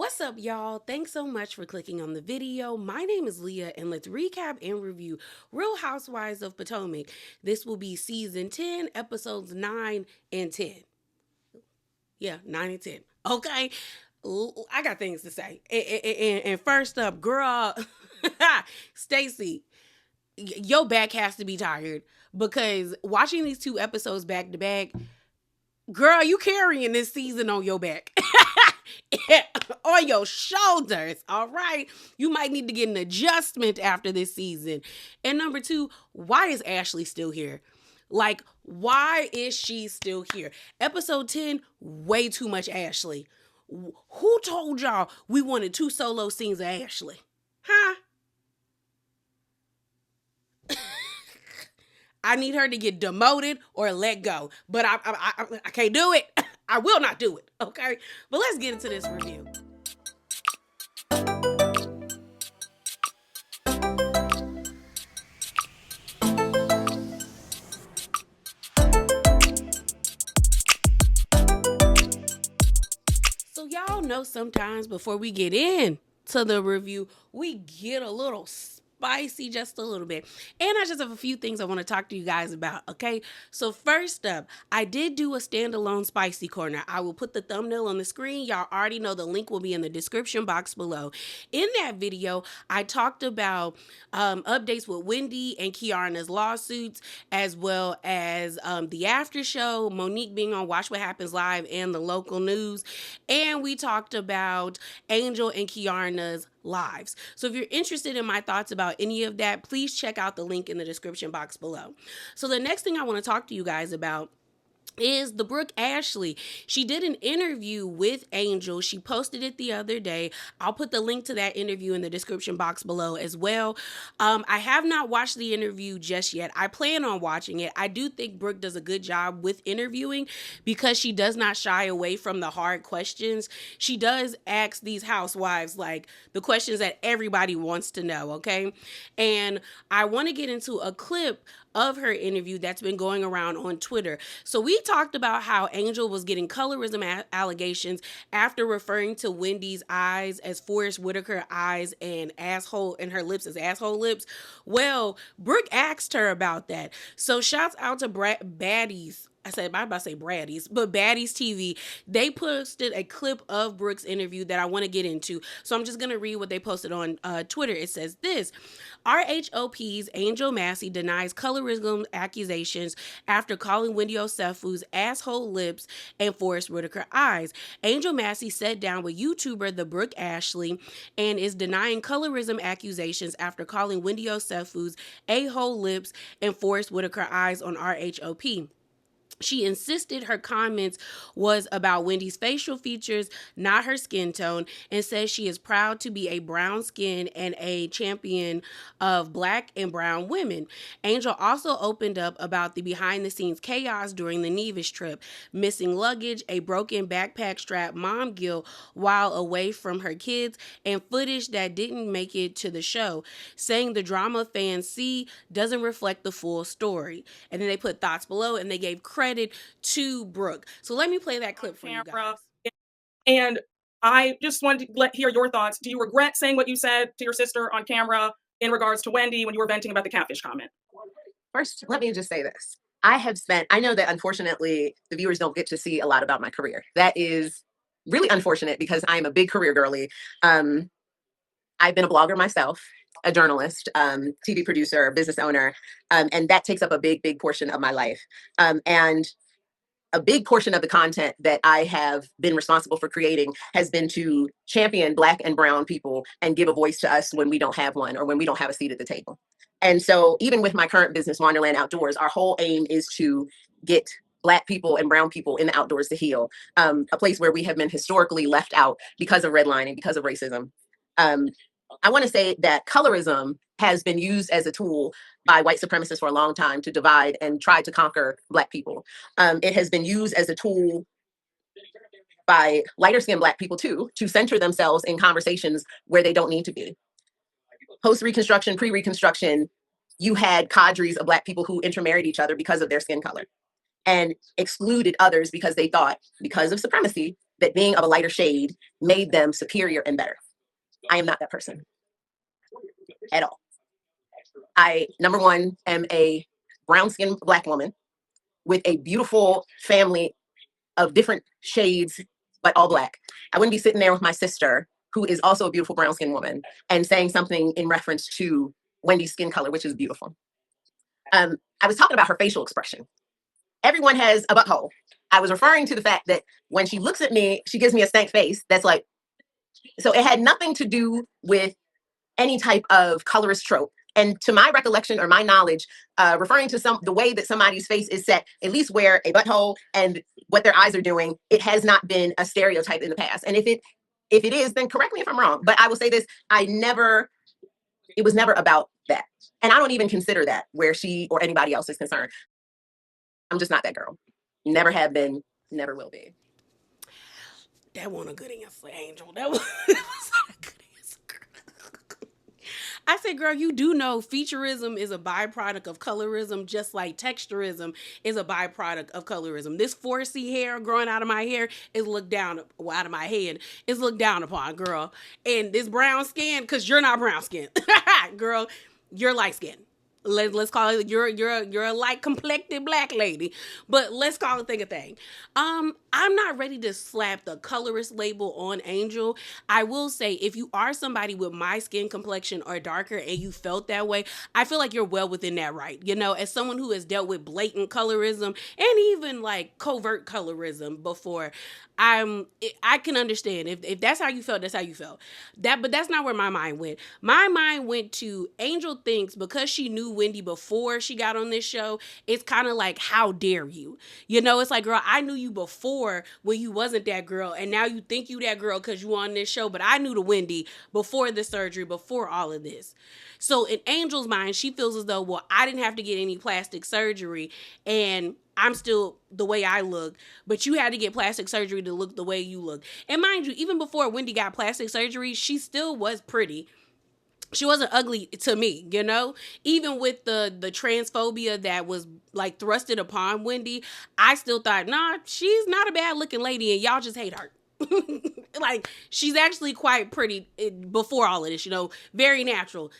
What's up, y'all? Thanks so much for clicking on the video. My name is Leah, and let's recap and review Real Housewives of Potomac. This will be season 10, episodes 9 and 10. Yeah, 9 and 10. Okay? I got things to say. And first up, girl, Stacy, your back has to be tired because watching these two episodes back to back, girl, you carrying this season on your back. On your shoulders, all right? You might need to get an adjustment after this season. And number two, why is Ashley still here? Like, why is she still here? Episode 10, way too much Ashley. Who told y'all we wanted 2 solo scenes of Ashley? Huh? I need her to get demoted or let go. But I can't do it. I will not do it, okay? But let's get into this review. So y'all know sometimes before we get in to the review, we get a little spicy just a little bit. And I just have a few things I want to talk to you guys about, okay? So first up, I did do a standalone spicy corner. I will put the thumbnail on the screen. Y'all already know the link will be in the description box below. In that video, I talked about updates with Wendy and Keiarna's lawsuits, as well as the after show, Monique being on Watch What Happens Live and the local news. And we talked about Angel and Keiarna's lives. So if you're interested in my thoughts about any of that, please check out the link in the description box below. So the next thing I want to talk to you guys about is the Brooke Ashley. She did an interview with Angel. She posted it the other day. I'll put the link to that interview in the description box below as well. I have not watched the interview just yet. I plan on watching it. I do think Brooke does a good job with interviewing because she does not shy away from the hard questions. She does ask these housewives like the questions that everybody wants to know, okay? And I want to get into a clip of her interview that's been going around on Twitter. So we talked about how Angel was getting colorism allegations after referring to Wendy's eyes as Forest Whitaker eyes and asshole, and her lips as asshole lips. Well, Brooke asked her about that. So shouts out to Baddies. I'm about to say Braddies, but Baddies TV, they posted a clip of Brooke's interview that I want to get into. So I'm just going to read what they posted on Twitter. It says this: RHOP's Angel Massey denies colorism accusations after calling Wendy Osefu's asshole lips and Forest Whitaker eyes. Angel Massey sat down with YouTuber the Brooke Ashley and is denying colorism accusations after calling Wendy Osefu's a-hole lips and Forest Whitaker eyes on RHOP. She insisted her comments was about Wendy's facial features, not her skin tone, and says she is proud to be a brown skin and a champion of Black and brown women. Angel also opened up about the behind-the-scenes chaos during the Nevis trip, missing luggage, a broken backpack strap, mom guilt while away from her kids, and footage that didn't make it to the show, saying the drama fans see doesn't reflect the full story. And then they put thoughts below, and they gave credit to Brooke. So let me play that clip for you guys. And I just wanted to hear your thoughts. Do you regret saying what you said to your sister on camera in regards to Wendy when you were venting about the catfish comment? First, let me just say this. I know that unfortunately the viewers don't get to see a lot about my career. That is really unfortunate because I'm a big career girly. I've been a blogger myself, a journalist, TV producer, business owner, and that takes up a big, big portion of my life. And a big portion of the content that I have been responsible for creating has been to champion Black and brown people and give a voice to us when we don't have one or when we don't have a seat at the table. And so even with my current business, Wonderland Outdoors, our whole aim is to get Black people and brown people in the outdoors to heal, a place where we have been historically left out because of redlining, because of racism. I want to say that colorism has been used as a tool by white supremacists for a long time to divide and try to conquer Black people. It has been used as a tool by lighter skinned Black people too, to center themselves in conversations where they don't need to be. Post-Reconstruction, pre-Reconstruction, you had cadres of Black people who intermarried each other because of their skin color and excluded others because they thought, because of supremacy, that being of a lighter shade made them superior and better. I am not that person at all. I, number one, am a brown-skinned Black woman with a beautiful family of different shades, but all Black. I wouldn't be sitting there with my sister, who is also a beautiful brown-skinned woman, and saying something in reference to Wendy's skin color, which is beautiful. I was talking about her facial expression. Everyone has a butthole. I was referring to the fact that when she looks at me, she gives me a stank face. That's like, so it had nothing to do with any type of colorist trope. And to my recollection or my knowledge, referring to the way that somebody's face is set, at least where a butthole and what their eyes are doing, it has not been a stereotype in the past. And if it is, then correct me if I'm wrong. But I will say this: it was never about that, and I don't even consider that where she or anybody else is concerned. I'm just not that girl. Never have been. Never will be. That wasn't a good answer, Angel. That was a good answer. I said, girl, you do know featureism is a byproduct of colorism, just like texturism is a byproduct of colorism. This 4C hair growing out of my hair is looked down, out of my head, is looked down upon, girl. And this brown skin, because you're not brown skin, girl, you're light skin. Let's call it you're a light complected Black lady, but let's call it thing a thing. I'm not ready to slap the colorist label on Angel. I will say, if you are somebody with my skin complexion or darker and you felt that way, I feel like you're well within that right. You know, as someone who has dealt with blatant colorism and even like covert colorism before, I can understand if that's how you felt, that's how you felt. But that's not where my mind went. My mind went to Angel thinks because she knew Wendy before she got on this show, it's kind of like, how dare you? You know, it's like, girl, I knew you before when you wasn't that girl, and now you think you that girl because you on this show, but I knew the Wendy before the surgery, before all of this. So in Angel's mind, she feels as though, well, I didn't have to get any plastic surgery, and I'm still the way I look, but you had to get plastic surgery to look the way you look. And mind you, even before Wendy got plastic surgery, she still was pretty. She wasn't ugly to me, you know? Even with the transphobia that was like thrusted upon Wendy, I still thought, nah, she's not a bad looking lady and y'all just hate her. Like, she's actually quite pretty before all of this, you know, very natural,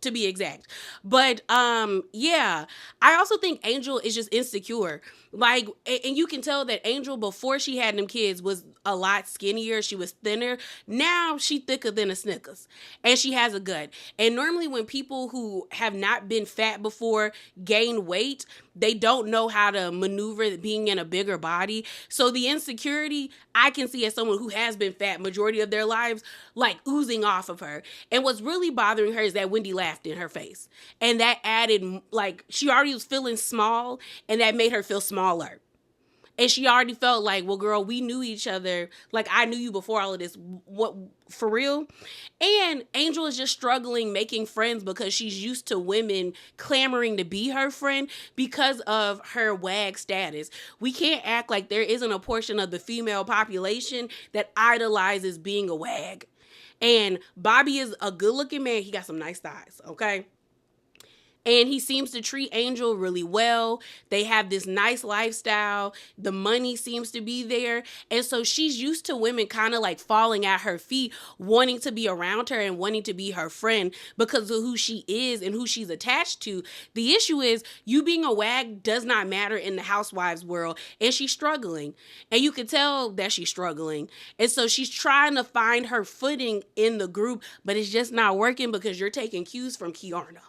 to be exact. But yeah, I also think Angel is just insecure. Like, and you can tell that Angel before she had them kids was a lot skinnier. She was thinner. Now she thicker than a Snickers, and she has a gut. And normally when people who have not been fat before gain weight, they don't know how to maneuver being in a bigger body. So the insecurity I can see as someone who has been fat majority of their lives, like oozing off of her. And what's really bothering her is that Wendy laughed in her face, and that added, like, she already was feeling small, and that made her feel smaller. And she already felt like, well, girl, we knew each other. Like, I knew you before all of this. What, for real? And Angel is just struggling making friends because she's used to women clamoring to be her friend because of her wag status. We can't act like there isn't a portion of the female population that idolizes being a wag. And Bobby is a good-looking man. He got some nice thighs, okay? And he seems to treat Angel really well. They have this nice lifestyle. The money seems to be there. And so she's used to women kind of like falling at her feet, wanting to be around her and wanting to be her friend because of who she is and who she's attached to. The issue is, you being a wag does not matter in the housewives world. And she's struggling. And you can tell that she's struggling. And so she's trying to find her footing in the group, but it's just not working because you're taking cues from Keiarna.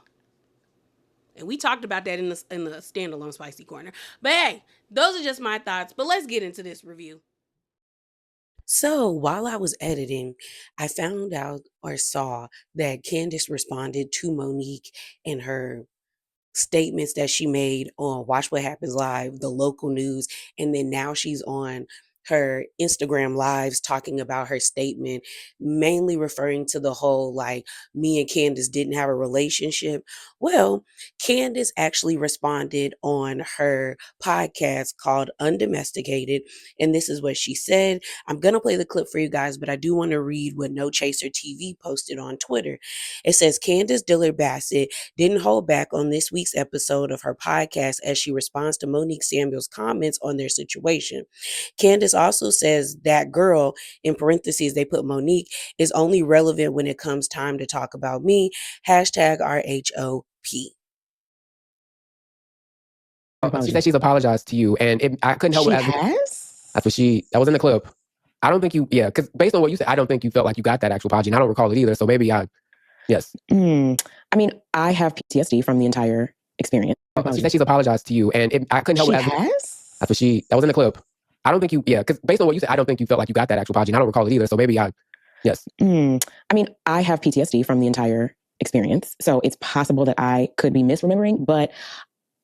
And we talked about that in the standalone Spicy Corner. But hey, those are just my thoughts. But let's get into this review. So while I was editing, I found out or saw that Candiace responded to Monique in her statements that she made on Watch What Happens Live, the local news, and then now she's on her Instagram lives talking about her statement, mainly referring to the whole, like, me and Candiace didn't have a relationship. Well, Candiace actually responded on her podcast called Undomesticated, and this is what she said. I'm going to play the clip for you guys, but I do want to read what No Chaser TV posted on Twitter. It says, Candiace Dillard Bassett didn't hold back on this week's episode of her podcast as she responds to Monique Samuel's comments on their situation. Candiace also says that girl, in parentheses, they put Monique, is only relevant when it comes time to talk about me. Hashtag RHOP. She said she's apologized to you, and I couldn't help She it. has? That's what that was in the clip. I don't think because based on what you said, I don't think you felt like you got that actual apology, and I don't recall it either. So maybe yes. I mean, I have PTSD from the entire experience. She said she's apologized to you, and I couldn't help She it. has? That's what that was in the clip. I don't think because based on what you said, I don't think you felt like you got that actual apology, and I don't recall it either. So maybe yes. I mean, I have PTSD from the entire experience, so it's possible that I could be misremembering, but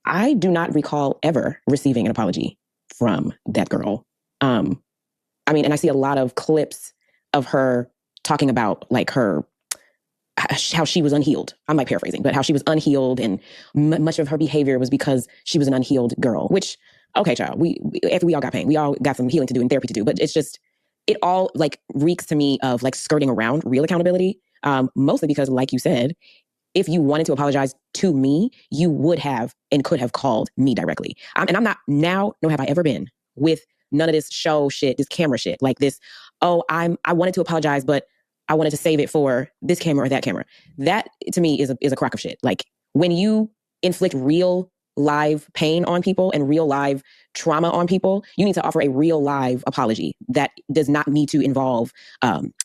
I do not recall ever receiving an apology from that girl. I mean, and I see a lot of clips of her talking about like how she was unhealed. I'm like paraphrasing, but how she was unhealed, and much of her behavior was because she was an unhealed girl. Which, okay, child, after we all got pain, we all got some healing to do and therapy to do. But it's just, it all like reeks to me of like skirting around real accountability. Mostly because, like you said, if you wanted to apologize to me, you would have and could have called me directly. And I'm not now, nor have I ever been with none of this show shit, this camera shit, like this. Oh, I wanted to apologize, but I wanted to save it for this camera or that camera. That to me is a crock of shit. Like when you inflict real live pain on people and real live trauma on people, you need to offer a real live apology that does not need to involve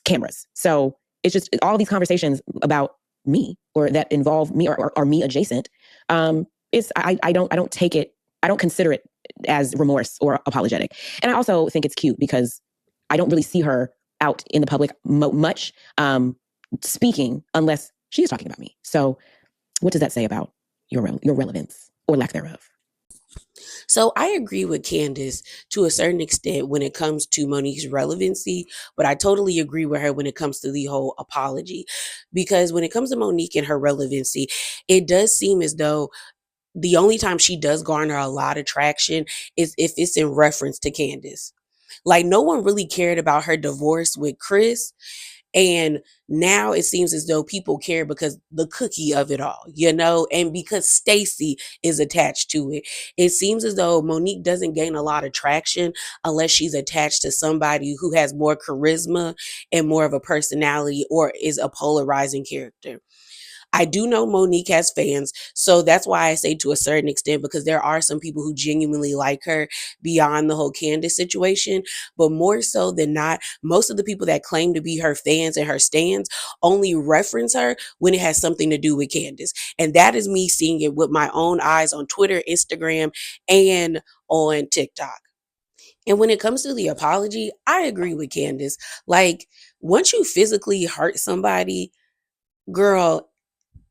cameras. So it's just all these conversations about me or that involve me or me adjacent. I don't take it. I don't consider it as remorse or apologetic. And I also think it's cute because I don't really see her out in the public much speaking unless she is talking about me. So what does that say about your relevance or lack thereof? So I agree with Candiace to a certain extent when it comes to Monique's relevancy, but I totally agree with her when it comes to the whole apology. Because when it comes to Monique and her relevancy, it does seem as though the only time she does garner a lot of traction is if it's in reference to Candiace. Like no one really cared about her divorce with Chris. And now it seems as though people care because the cookie of it all, and because Stacy is attached to it. It seems as though Monique doesn't gain a lot of traction unless she's attached to somebody who has more charisma and more of a personality or is a polarizing character. I do know Monique has fans, so that's why I say to a certain extent, because there are some people who genuinely like her beyond the whole Candiace situation, but more so than not, most of the people that claim to be her fans and her stans only reference her when it has something to do with Candiace. And that is me seeing it with my own eyes on Twitter, Instagram, and on TikTok. And when it comes to the apology, I agree with Candiace. Like, once you physically hurt somebody, girl,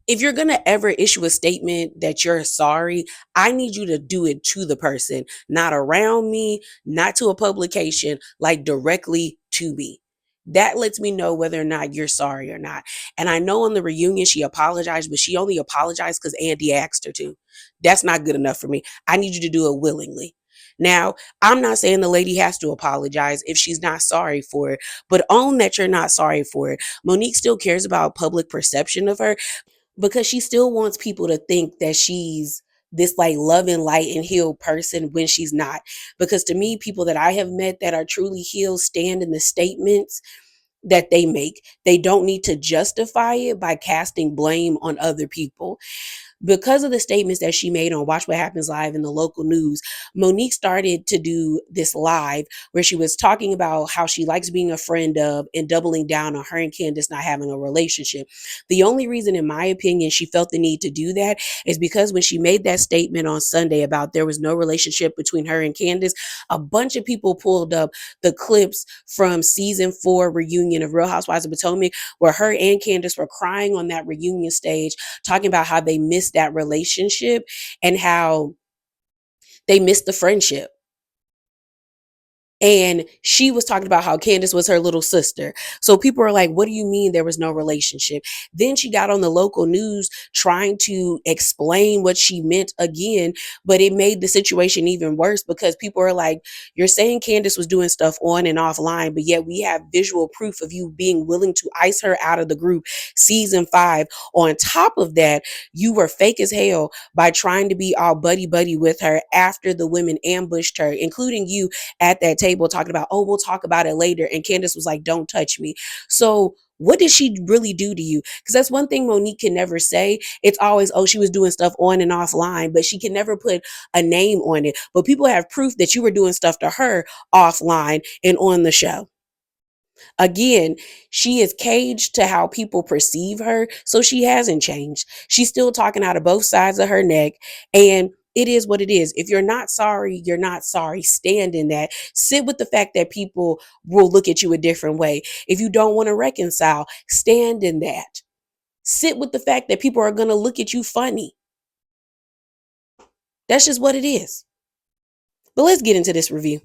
if you're going to ever issue a statement that you're sorry, I need you to do it to the person, not around me, not to a publication, like directly to me. That lets me know whether or not you're sorry or not. And I know on the reunion she apologized, but she only apologized because Andy asked her to. That's not good enough for me. I need you to do it willingly. Now, I'm not saying the lady has to apologize if she's not sorry for it, but own that you're not sorry for it. Monique still cares about public perception of her, because she still wants people to think that she's this like loving, light, and healed person when she's not. Because to me, people that I have met that are truly healed stand in the statements that they make. They don't need to justify it by casting blame on other people. Because of the statements that she made on Watch What Happens Live in the local news, Monique started to do this live where she was talking about how she likes being a friend of and doubling down on her and Candiace not having a relationship. The only reason, in my opinion, she felt the need to do that is because when she made that statement on Sunday about there was no relationship between her and Candiace, a bunch of people pulled up the clips from season 4 reunion of Real Housewives of Potomac where her and Candiace were crying on that reunion stage, talking about how they missed that relationship and how they missed the friendship. And she was talking about how Candiace was her little sister. So people are like, what do you mean there was no relationship? Then she got on the local news trying to explain what she meant again, but it made the situation even worse because people are like, you're saying Candiace was doing stuff on and offline, but yet we have visual proof of you being willing to ice her out of the group season 5. On top of that, you were fake as hell by trying to be all buddy-buddy with her after the women ambushed her, including you at that table table talking about, oh, we'll talk about it later. And Candiace was like, don't touch me. So what did she really do to you? Because that's one thing Monique can never say. It's always, oh, she was doing stuff on and offline, but she can never put a name on it. But people have proof that you were doing stuff to her offline and on the show. Again, she is caged to how people perceive her, so she hasn't changed. She's still talking out of both sides of her neck, and it is what it is. If you're not sorry, you're not sorry. Stand in that. Sit with the fact that people will look at you a different way. If you don't want to reconcile, stand in that. Sit with the fact that people are going to look at you funny. That's just what it is. But let's get into this review.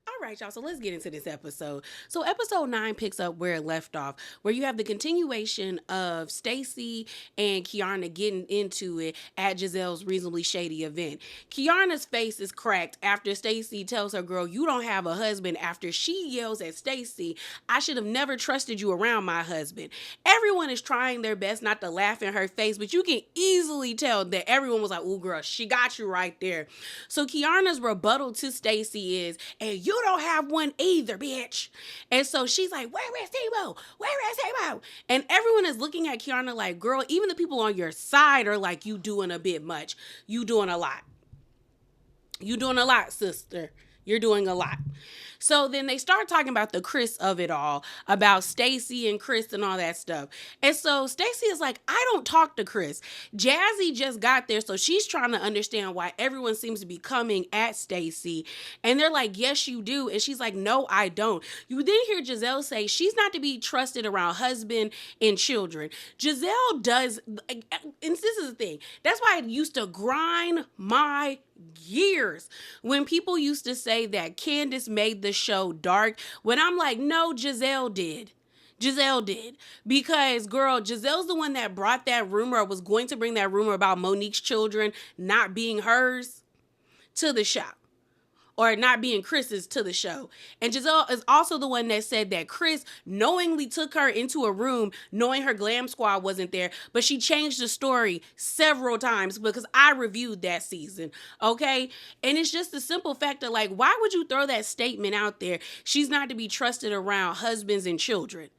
All right, y'all. So let's get into this episode. So episode 9 picks up where it left off, where you have the continuation of Stacey and Keiarna getting into it at Gizelle's reasonably shady event. Keiarna's face is cracked after Stacey tells her girl, you don't have a husband, after she yells at Stacey, I should have never trusted you around my husband. Everyone is trying their best not to laugh in her face, but you can easily tell that everyone was like, ooh, girl, she got you right there. So Keiarna's rebuttal to Stacey is, and you don't have one either, bitch. And so she's like, where is Timo? Where is Timo? And everyone is looking at Keiarna like, girl, even the people on your side are like, you doing a bit much. You doing a lot. You doing a lot, sister. You're doing a lot. So then they start talking about the Chris of it all, about Stacey and Chris and all that stuff. And so Stacey is like, I don't talk to Chris. Jazzy just got there, so she's trying to understand why everyone seems to be coming at Stacey. And they're like, yes, you do. And she's like, no, I don't. You then hear Gizelle say she's not to be trusted around husband and children. Gizelle does, and this is the thing. That's why it used to grind my gears when people used to say that Candiace made the show dark, when I'm like, no, Gizelle did. Gizelle did. Because, girl, Gizelle's the one that brought that rumor, or was going to bring that rumor about Monique's children not being hers to the show. Or not being Chris's to the show. And Gizelle is also the one that said that Chris knowingly took her into a room knowing her glam squad wasn't there, but she changed the story several times because I reviewed that season, okay? And it's just the simple fact that, like, why would you throw that statement out there? She's not to be trusted around husbands and children.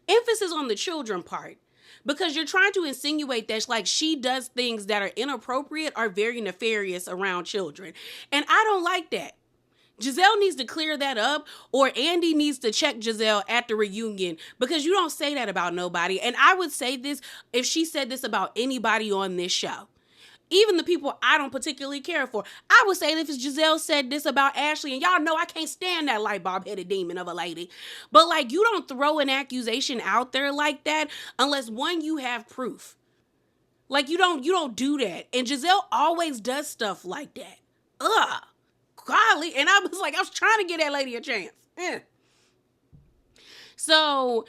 Emphasis on the children part. Because you're trying to insinuate that, like, she does things that are inappropriate or very nefarious around children. And I don't like that. Gizelle needs to clear that up, or Andy needs to check Gizelle at the reunion, because you don't say that about nobody. And I would say this if she said this about anybody on this show. Even the people I don't particularly care for. I would say that if Gizelle said this about Ashley, and y'all know I can't stand that light bulb headed demon of a lady. But, like, you don't throw an accusation out there like that unless, one, you have proof. Like, you don't do that. And Gizelle always does stuff like that. Ugh. Golly. And I was like, I was trying to give that lady a chance. So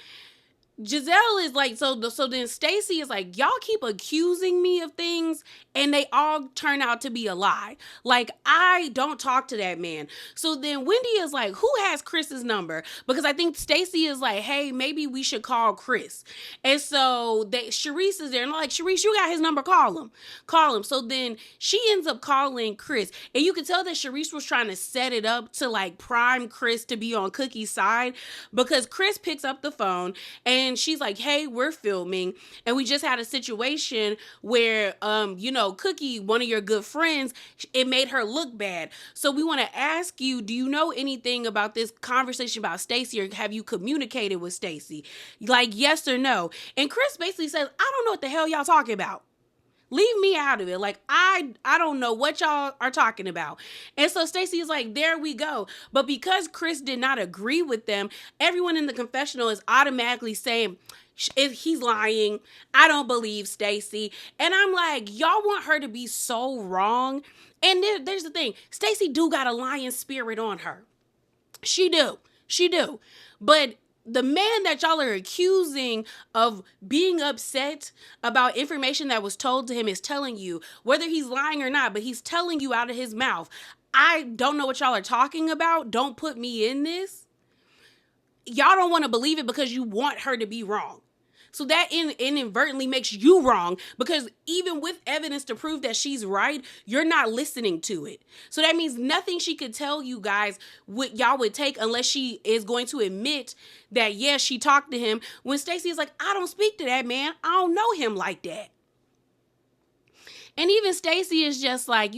Gizelle is like, so then Stacey is like, y'all keep accusing me of things and they all turn out to be a lie. Like, I don't talk to that man. So then Wendy is like, who has Chris's number? Because I think Stacey is like, hey, maybe we should call Chris. And so Sharice is there and I'm like, Sharice, you got his number, call him. So then she ends up calling Chris. And you can tell that Sharice was trying to set it up to, like, prime Chris to be on Cookie's side, because Chris picks up the phone and she's like, hey, we're filming. And we just had a situation where, Cookie, one of your good friends, it made her look bad. So we want to ask you, do you know anything about this conversation about Stacey, or have you communicated with Stacey? Like, yes or no? And Chris basically says, I don't know what the hell y'all talking about. Leave me out of it. Like, I don't know what y'all are talking about. And so Stacey is like, there we go. But because Chris did not agree with them, everyone in the confessional is automatically saying, if he's lying, I don't believe Stacey. And I'm like, y'all want her to be so wrong. And there's the thing. Stacey do got a lion spirit on her. She do. But the man that y'all are accusing of being upset about information that was told to him is telling you, whether he's lying or not, but he's telling you out of his mouth, I don't know what y'all are talking about. Don't put me in this. Y'all don't want to believe it because you want her to be wrong. So that inadvertently makes you wrong, because even with evidence to prove that she's right, you're not listening to it. So that means nothing she could tell you guys y'all would take, unless she is going to admit that, yes, she talked to him, when Stacey is like, I don't speak to that man. I don't know him like that. And even Stacey is just like,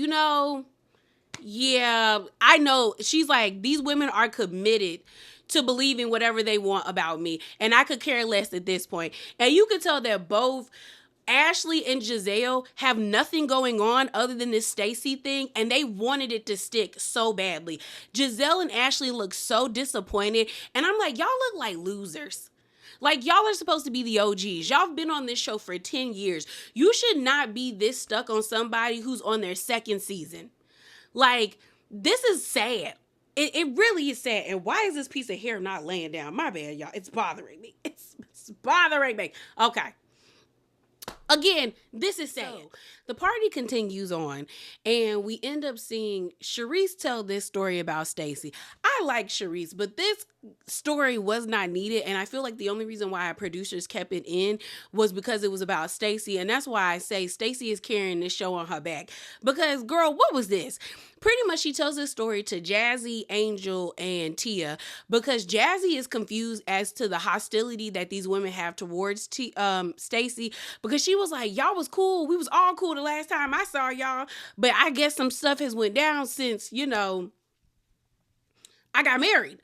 yeah, I know. She's like, these women are committed to believing whatever they want about me, and I could care less at this point. And you could tell that both Ashley and Giselle have nothing going on other than this Stacey thing, and they wanted it to stick so badly. Giselle and Ashley look so disappointed, and I'm like, y'all look like losers. Like, y'all are supposed to be the OGs. Y'all have been on this show for 10 years. You should not be this stuck on somebody who's on their second season. Like, this is sad. It really is sad. And why is this piece of hair not laying down? My bad, y'all. It's bothering me. It's bothering me. Okay. Again, this is sad. So, the party continues on, and we end up seeing Charisse tell this story about Stacey. I like Charisse, but this story was not needed, and I feel like the only reason why our producers kept it in was because it was about Stacey, and that's why I say Stacey is carrying this show on her back. Because, girl, what was this? Pretty much she tells this story to Jazzy, Angel, and Tia, because Jazzy is confused as to the hostility that these women have towards Stacey, because she was like, y'all was cool. We was all cool the last time I saw y'all, but I guess some stuff has went down since, I got married.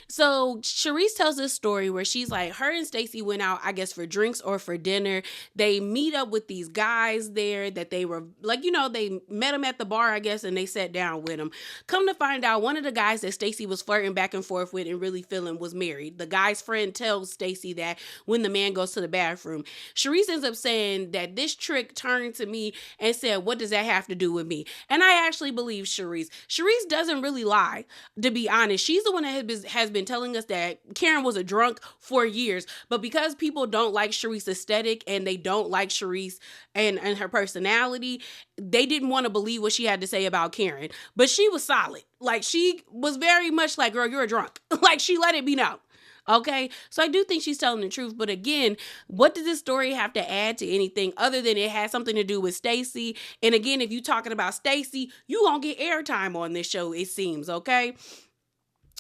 So Charisse tells this story where she's like, her and Stacey went out, I guess, for drinks or for dinner. They meet up with these guys there that they were like, they met them at the bar, I guess, and they sat down with them. Come to find out, one of the guys that Stacey was flirting back and forth with and really feeling was married. The guy's friend tells Stacey that when the man goes to the bathroom. Charisse ends up saying that this trick turned to me and said, what does that have to do with me? And I actually believe Charisse. Charisse doesn't really lie, to be honest. She's the one that has been telling us that Karen was a drunk for years, but because people don't like Charisse's aesthetic and they don't like Charisse and her personality, they didn't want to believe what she had to say about Karen. But she was solid. Like, she was very much like, girl, you're a drunk. Like, she let it be known. Okay, so I do think she's telling the truth. But again, what does this story have to add to anything other than it has something to do with Stacey? And again, if you're talking about Stacey, you gonna get airtime on this show, it seems, okay?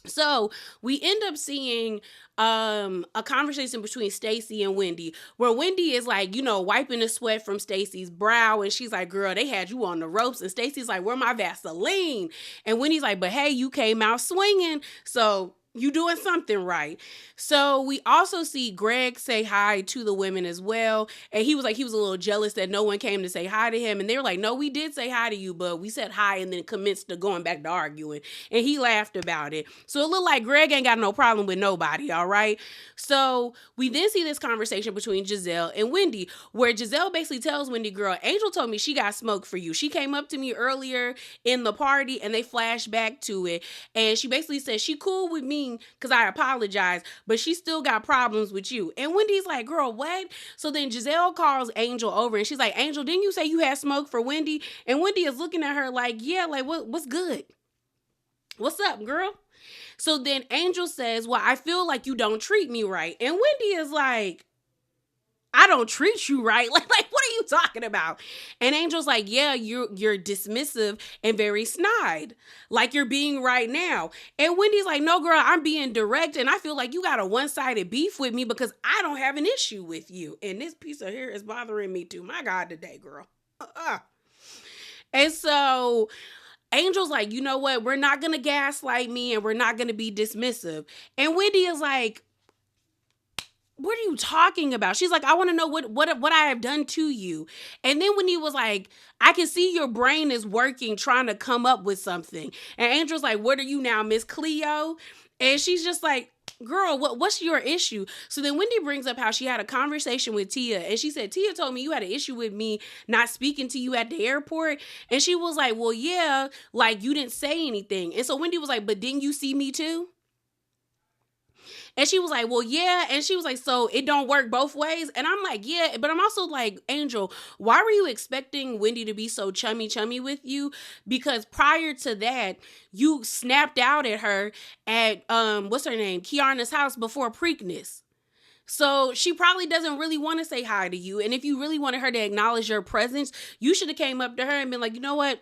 So we end up seeing a conversation between Stacey and Wendy, where Wendy is like, wiping the sweat from Stacey's brow, and she's like, girl, they had you on the ropes. And Stacey's like, where my Vaseline? And Wendy's like, but hey, you came out swinging, so you doing something right. So we also see Greg say hi to the women as well. And he was a little jealous that no one came to say hi to him. And they were like, no, we did say hi to you, but we said hi and then commenced to going back to arguing. And he laughed about it. So it looked like Greg ain't got no problem with nobody, all right? So we then see this conversation between Giselle and Wendy, where Giselle basically tells Wendy, girl, Angel told me she got smoke for you. She came up to me earlier in the party and they flashed back to it. And she basically said she cool with me because I apologize, but she still got problems with you. And Wendy's like, girl, what? So then Giselle calls Angel over and she's like, Angel, didn't you say you had smoke for Wendy? And Wendy is looking at her like, yeah, like what's good? What's up, girl? So then Angel says, well, I feel like you don't treat me right. And Wendy is like, I don't treat you right. Like, what are you talking about? And Angel's like, yeah, you're dismissive and very snide, like you're being right now. And Wendy's like, no, girl, I'm being direct. And I feel like you got a one-sided beef with me because I don't have an issue with you. And this piece of hair is bothering me too. My God, today, girl. And so Angel's like, you know what? We're not going to gaslight me and we're not going to be dismissive. And Wendy is like, what are you talking about? She's like, I want to know what I have done to you. And then when he was like, I can see your brain is working, trying to come up with something. And Angel's like, what are you now, Miss Cleo? And she's just like, girl, what's your issue? So then Wendy brings up how she had a conversation with Tia. And she said, Tia told me you had an issue with me not speaking to you at the airport. And she was like, well, yeah, like you didn't say anything. And so Wendy was like, but didn't you see me too? And she was like, well, yeah. And she was like, so it don't work both ways? And I'm like, yeah. But I'm also like, Angel, why were you expecting Wendy to be so chummy with you? Because prior to that, you snapped out at her at, what's her name? Keiarna's house before Preakness. So she probably doesn't really want to say hi to you. And if you really wanted her to acknowledge your presence, you should have came up to her and been like, you know what?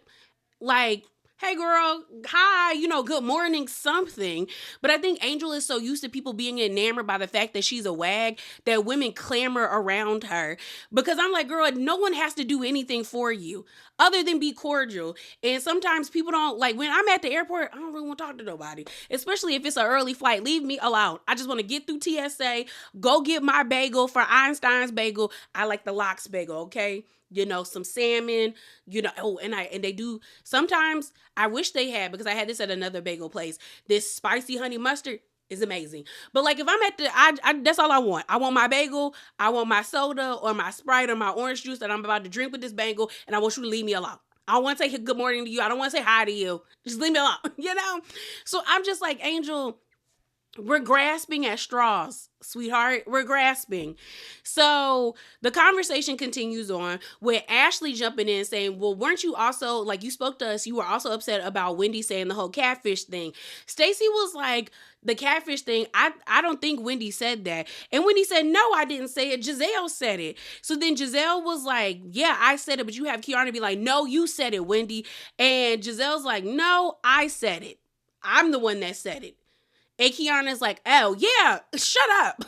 Like, hey girl, hi, good morning, something. But I think Angel is so used to people being enamored by the fact that she's a wag that women clamor around her. Because I'm like, girl, no one has to do anything for you other than be cordial. And sometimes people don't, like, when I'm at the airport, I don't really want to talk to nobody, especially if it's an early flight. Leave me alone. I just want to get through TSA, go get my bagel for Einstein's Bagel. I like the lox bagel, okay? Some salmon, and they do, sometimes I wish they had, because I had this at another bagel place, this spicy honey mustard is amazing. But like, if I'm at I that's all I want. I want my bagel, I want my soda or my Sprite or my orange juice that I'm about to drink with this bagel, and I want you to leave me alone. I don't want to say good morning to you. I don't want to say hi to you. Just leave me alone, So I'm just like, Angel, we're grasping at straws, sweetheart. We're grasping. So the conversation continues on with Ashley jumping in saying, well, weren't you also, like, you spoke to us, you were also upset about Wendy saying the whole catfish thing. Stacey was like, the catfish thing, I don't think Wendy said that. And Wendy said, no, I didn't say it. Giselle said it. So then Giselle was like, yeah, I said it, but you have Keiarna be like, no, you said it, Wendy. And Giselle's like, no, I said it. I'm the one that said it. And Keiarna's like, oh, yeah, shut up,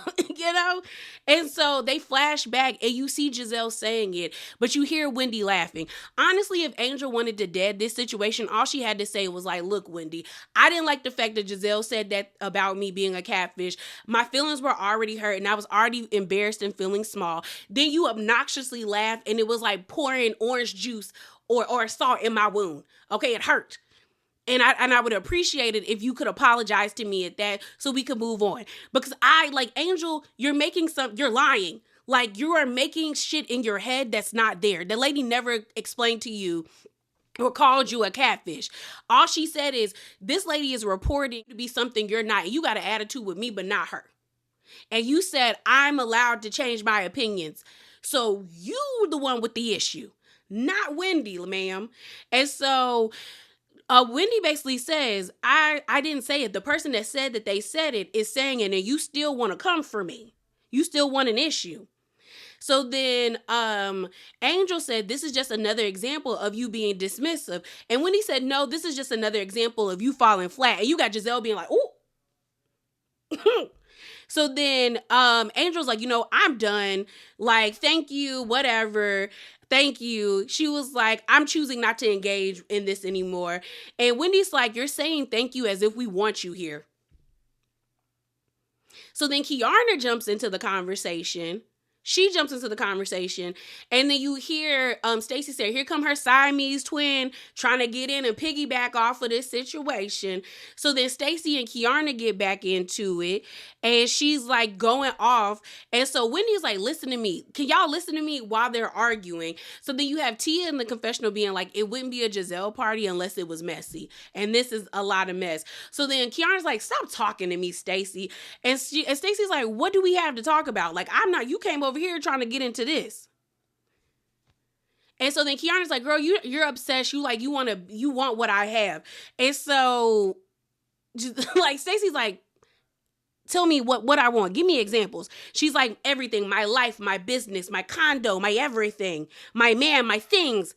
And so they flash back and you see Giselle saying it, but you hear Wendy laughing. Honestly, if Angel wanted to dead this situation, all she had to say was like, look, Wendy, I didn't like the fact that Giselle said that about me being a catfish. My feelings were already hurt and I was already embarrassed and feeling small. Then you obnoxiously laughed and it was like pouring orange juice or salt in my wound. Okay, it hurt. And I would appreciate it if you could apologize to me at that so we could move on. Because Angel, you're lying. Like, you are making shit in your head that's not there. The lady never explained to you or called you a catfish. All she said is, this lady is reporting to be something you're not. And you got an attitude with me, but not her. And you said, I'm allowed to change my opinions. So you the one with the issue, not Wendy, ma'am. And so Wendy basically says, I didn't say it. The person that said that they said it is saying it, and you still want to come for me. You still want an issue. So then Angel said, this is just another example of you being dismissive. And Wendy said, no, this is just another example of you falling flat. And you got Giselle being like, ooh. So then Angel's like, I'm done. Like, thank you, whatever. Thank you. She was like, I'm choosing not to engage in this anymore. And Wendy's like, you're saying thank you as if we want you here. So then Keiarna jumps into the conversation. She jumps into the conversation, and then you hear Stacey say, here come her Siamese twin trying to get in and piggyback off of this situation. So then Stacey and Keiarna get back into it, and she's like going off. And so Wendy's like, listen to me. Can y'all listen to me while they're arguing? So then you have Tia in the confessional being like, it wouldn't be a Giselle party unless it was messy. And this is a lot of mess. So then Keiarna's like, stop talking to me, Stacey. And Stacey's like, what do we have to talk about? Like, you came over here trying to get into this. And so then Keiarna's like, girl, you're obsessed. You want what I have. And so like Stacey's like, tell me what I want. Give me examples. She's like, everything, my life, my business, my condo, my everything, my man, my things.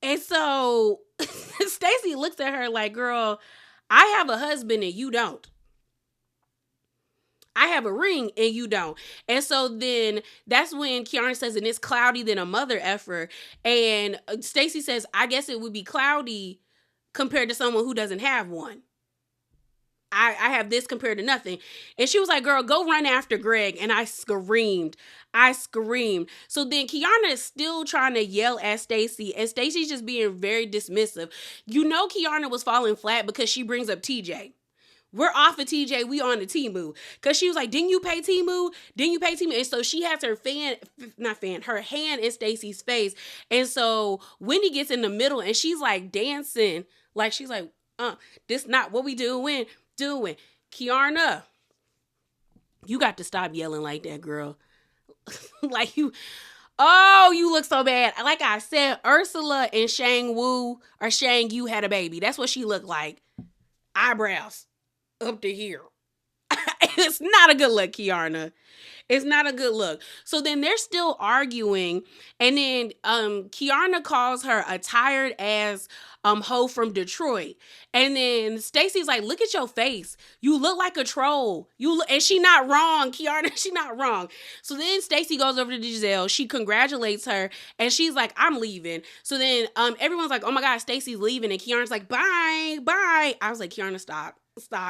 And so Stacey looks at her like, girl, I have a husband and you don't. I have a ring and you don't. And so then that's when Keiarna says, and it's cloudy than a mother effer. And Stacey says, I guess it would be cloudy compared to someone who doesn't have one. I have this compared to nothing. And she was like, girl, go run after Greg. And I screamed. So then Keiarna is still trying to yell at Stacey, and Stacey's just being very dismissive. Keiarna was falling flat because she brings up TJ. We're off of TJ. We on the Temu. Because she was like, didn't you pay Temu? And so she has her her hand in Stacey's face. And so Wendy gets in the middle and she's like dancing. Like, she's like, this not what we doing. Keiarna, you got to stop yelling like that, girl. Like, you look so bad. Like I said, Ursula and Shang Yu had a baby. That's what she looked like. Eyebrows up to here. It's not a good look, Keiarna. It's not a good look. So then they're still arguing, and then Keiarna calls her a tired ass hoe from Detroit. And then Stacey's like, look at your face. You look like a troll. And she not wrong, Keiarna. She not wrong. So then Stacey goes over to Giselle. She congratulates her, and she's like, I'm leaving. So then everyone's like, oh my God, Stacey's leaving. And Keiarna's like, bye, bye. I was like, Keiarna, stop.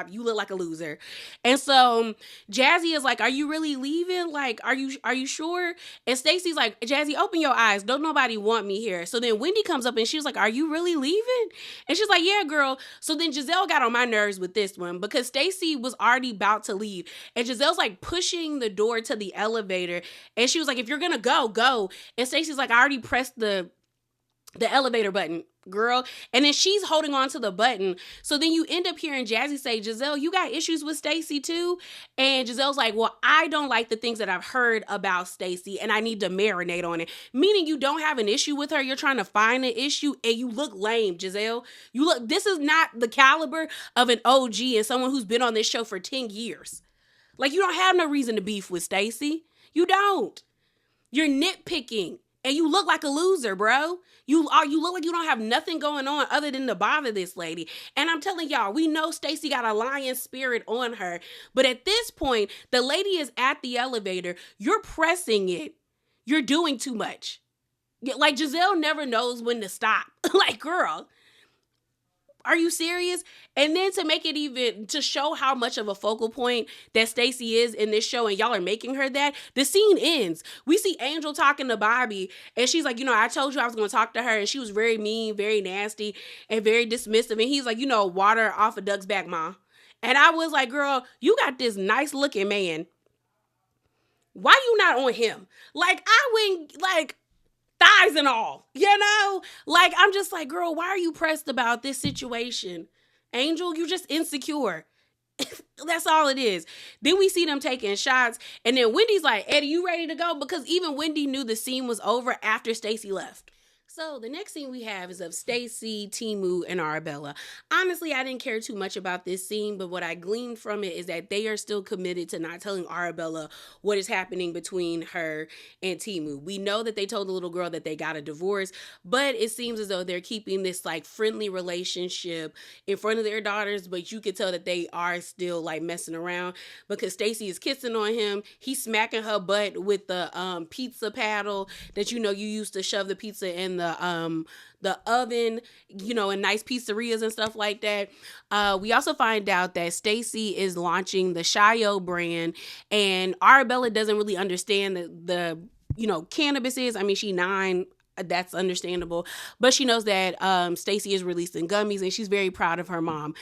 You look like a loser. And so Jazzy is like, are you really leaving? Like, are you sure? And Stacey's like, Jazzy, open your eyes. Don't nobody want me here. So then Wendy comes up and she was like, are you really leaving? And she's like, yeah, girl. So then Giselle got on my nerves with this one because Stacey was already about to leave. And Giselle's like pushing the door to the elevator. And she was like, if you're gonna go, go. And Stacey's like, I already pressed the elevator button, girl. And then she's holding on to the button. So then you end up hearing Jazzy say, Giselle, you got issues with Stacey too? And Giselle's like, well, I don't like the things that I've heard about Stacey and I need to marinate on it. Meaning you don't have an issue with her. You're trying to find an issue and you look lame, Giselle. This is not the caliber of an OG and someone who's been on this show for 10 years. Like, you don't have no reason to beef with Stacey. You don't. You're nitpicking. And you look like a loser, bro. You look like you don't have nothing going on other than to bother this lady. And I'm telling y'all, we know Stacey got a lion spirit on her. But at this point, the lady is at the elevator. You're pressing it. You're doing too much. Like, Giselle never knows when to stop. Like, girl, are you serious? And then to make it even, to show how much of a focal point that Stacey is in this show and y'all are making her that, the scene ends. We see Angel talking to Bobby and she's like, I told you I was going to talk to her and she was very mean, very nasty, and very dismissive. And he's like, water off a duck's back, ma. And I was like, girl, you got this nice looking man. Why you not on him? Like, I wouldn't, like, thighs and all, Like, I'm just like, girl, why are you pressed about this situation? Angel, you just insecure. That's all it is. Then we see them taking shots. And then Wendy's like, Eddie, you ready to go? Because even Wendy knew the scene was over after Stacey left. So the next scene we have is of Stacey, Timu, and Arabella. Honestly, I didn't care too much about this scene, but what I gleaned from it is that they are still committed to not telling Arabella what is happening between her and Timu. We know that they told the little girl that they got a divorce, but it seems as though they're keeping this like friendly relationship in front of their daughters, but you could tell that they are still like messing around because Stacey is kissing on him. He's smacking her butt with the pizza paddle that you used to shove the pizza in the oven, in nice pizzerias and stuff like that. We also find out that Stacey is launching the Shio brand, and Arabella doesn't really understand the cannabis is. I mean, she's 9. That's understandable, but she knows that Stacey is releasing gummies, and she's very proud of her mom.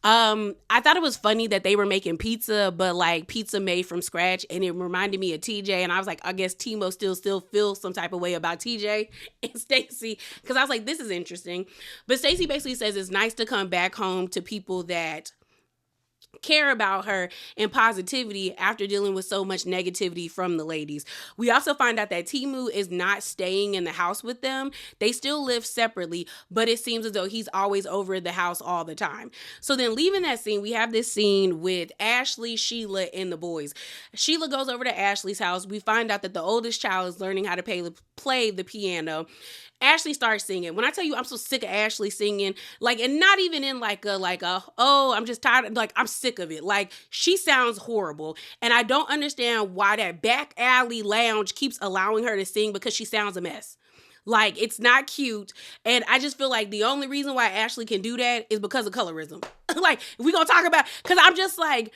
I thought it was funny that they were making pizza, but like pizza made from scratch, and it reminded me of TJ, and I was like, I guess Timo still feels some type of way about TJ and Stacey, because I was like, this is interesting. But Stacey basically says it's nice to come back home to people that care about her and positivity after dealing with so much negativity from the ladies. We also find out that Timu is not staying in the house with them. They still live separately, but it seems as though he's always over at the house all the time. So then leaving that scene, we have this scene with Ashley, Sheila, and the boys. Sheila goes over to Ashley's house. We find out that the oldest child is learning how to play the piano. Ashley starts singing. When I tell you I'm so sick of Ashley singing, like, and not even in like a oh, I'm just tired. Like, I'm sick of it. Like, she sounds horrible. And I don't understand why that back alley lounge keeps allowing her to sing, because she sounds a mess. Like, it's not cute. And I just feel like the only reason why Ashley can do that is because of colorism. Like, we're going to talk about, because I'm just like,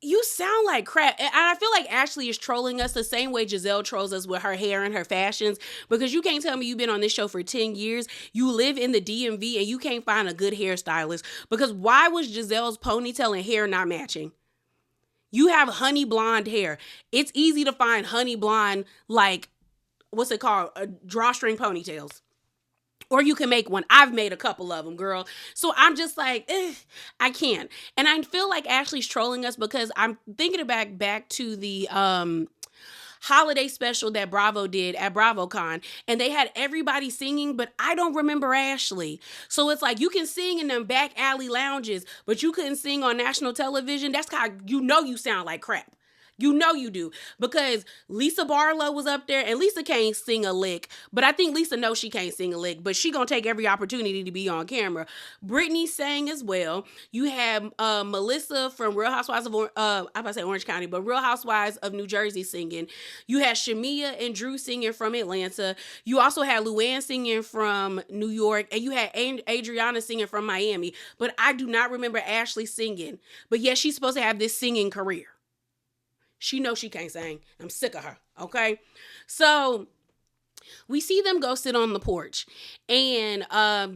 you sound like crap. And I feel like Ashley is trolling us the same way Giselle trolls us with her hair and her fashions, because you can't tell me you've been on this show for 10 years. You live in the DMV and you can't find a good hairstylist, because why was Giselle's ponytail and hair not matching? You have honey blonde hair. It's easy to find honey blonde, like, what's it called? Drawstring ponytails. Or you can make one. I've made a couple of them, girl. So I'm just like, I can't. And I feel like Ashley's trolling us because I'm thinking back to the holiday special that Bravo did at BravoCon, and they had everybody singing, but I don't remember Ashley. So it's like you can sing in them back alley lounges, but you couldn't sing on national television. That's how you know you sound like crap. You know you do, because Lisa Barlow was up there, and Lisa can't sing a lick, but I think Lisa knows she can't sing a lick, but she gonna take every opportunity to be on camera. Brittany sang as well. You have Melissa from Real Housewives of I'm about to say Orange County, but Real Housewives of New Jersey singing. You had Shamia and Drew singing from Atlanta. You also had Luann singing from New York, and you had Adriana singing from Miami, but I do not remember Ashley singing. But yes, she's supposed to have this singing career. She knows she can't sing. I'm sick of her, okay? So we see them go sit on the porch, and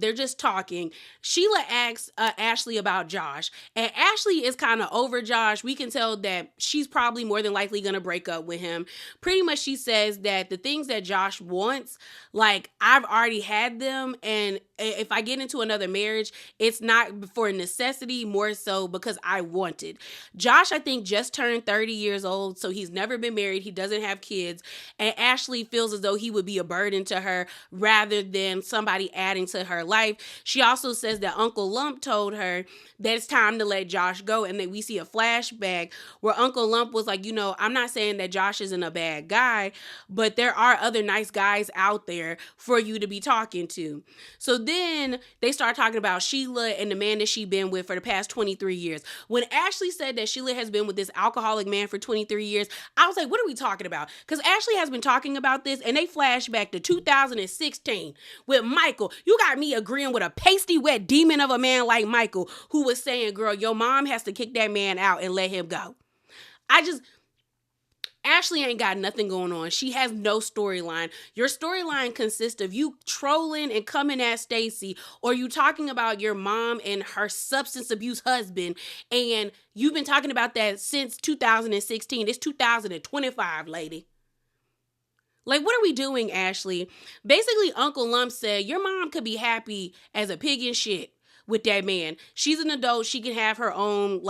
they're just talking. Sheila asks Ashley about Josh, and Ashley is kind of over Josh. We can tell that she's probably more than likely going to break up with him. Pretty much she says that the things that Josh wants, like, I've already had them, and if I get into another marriage, it's not for necessity, more so because I want it. Josh, I think, just turned 30 years old, so he's never been married. He doesn't have kids, and Ashley feels as though he would be a burden to her rather than somebody adding to her life. She also says that Uncle Lump told her that it's time to let Josh go, and that we see a flashback where Uncle Lump was like, I'm not saying that Josh isn't a bad guy, but there are other nice guys out there for you to be talking to. So then they start talking about Sheila and the man that she's been with for the past 23 years. When Ashley said that Sheila has been with this alcoholic man for 23 years, I was like, what are we talking about? Because Ashley has been talking about this, and they flash back to 2016 with Michael. You got me agreeing with a pasty wet demon of a man like Michael, who was saying, girl, your mom has to kick that man out and let him go. Ashley ain't got nothing going on. She has no storyline. Your storyline consists of you trolling and coming at Stacey, or you talking about your mom and her substance abuse husband, and you've been talking about that since 2016. It's 2025, lady. Like, what are we doing, Ashley? Basically, Uncle Lump said, your mom could be happy as a pig in shit with that man. She's an adult. She can have her own,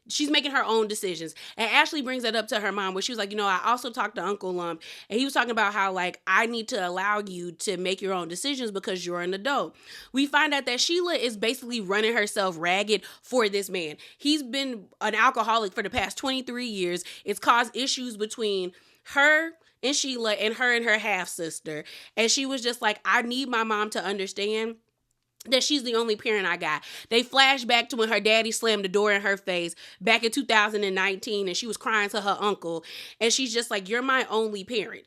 she's making her own decisions. And Ashley brings that up to her mom, where she was like, I also talked to Uncle Lump, and he was talking about how, I need to allow you to make your own decisions because you're an adult. We find out that Sheila is basically running herself ragged for this man. He's been an alcoholic for the past 23 years. It's caused issues between her and Sheila and her half-sister. And she was just like, I need my mom to understand that she's the only parent I got. They flash back to when her daddy slammed the door in her face back in 2019, and she was crying to her uncle, and she's just like, you're my only parent.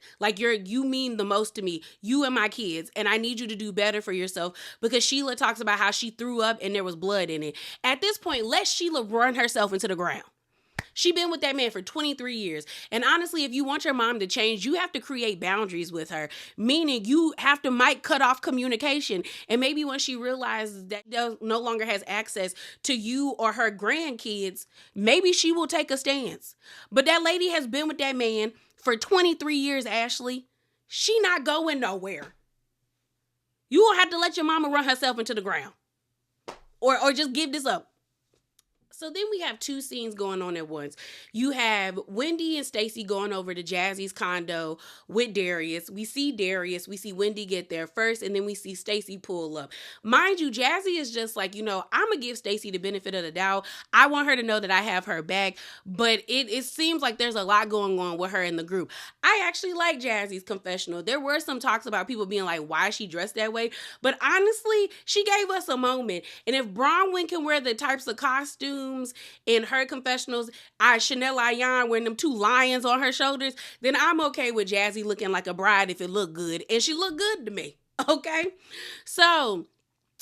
You mean the most to me, you and my kids, and I need you to do better for yourself, because Sheila talks about how she threw up and there was blood in it. At this point, let Sheila run herself into the ground. She been with that man for 23 years. And honestly, if you want your mom to change, you have to create boundaries with her. Meaning you have to cut off communication. And maybe when she realizes that no longer has access to you or her grandkids, maybe she will take a stance. But that lady has been with that man for 23 years, Ashley. She not going nowhere. You will have to let your mama run herself into the ground. Or just give this up. So then we have two scenes going on at once. You have Wendy and Stacey going over to Jazzy's condo with Darius. We see Darius. We see Wendy get there first, and then we see Stacey pull up. Mind you, Jazzy is just like, I'm going to give Stacey the benefit of the doubt. I want her to know that I have her back, but it seems like there's a lot going on with her in the group. I actually like Jazzy's confessional. There were some talks about people being like, why is she dressed that way? But honestly, she gave us a moment. And if Bronwyn can wear the types of costumes in her confessionals, Chanel Ayan wearing them two lions on her shoulders, then I'm okay with Jazzy looking like a bride if it looked good. And she looked good to me. Okay? So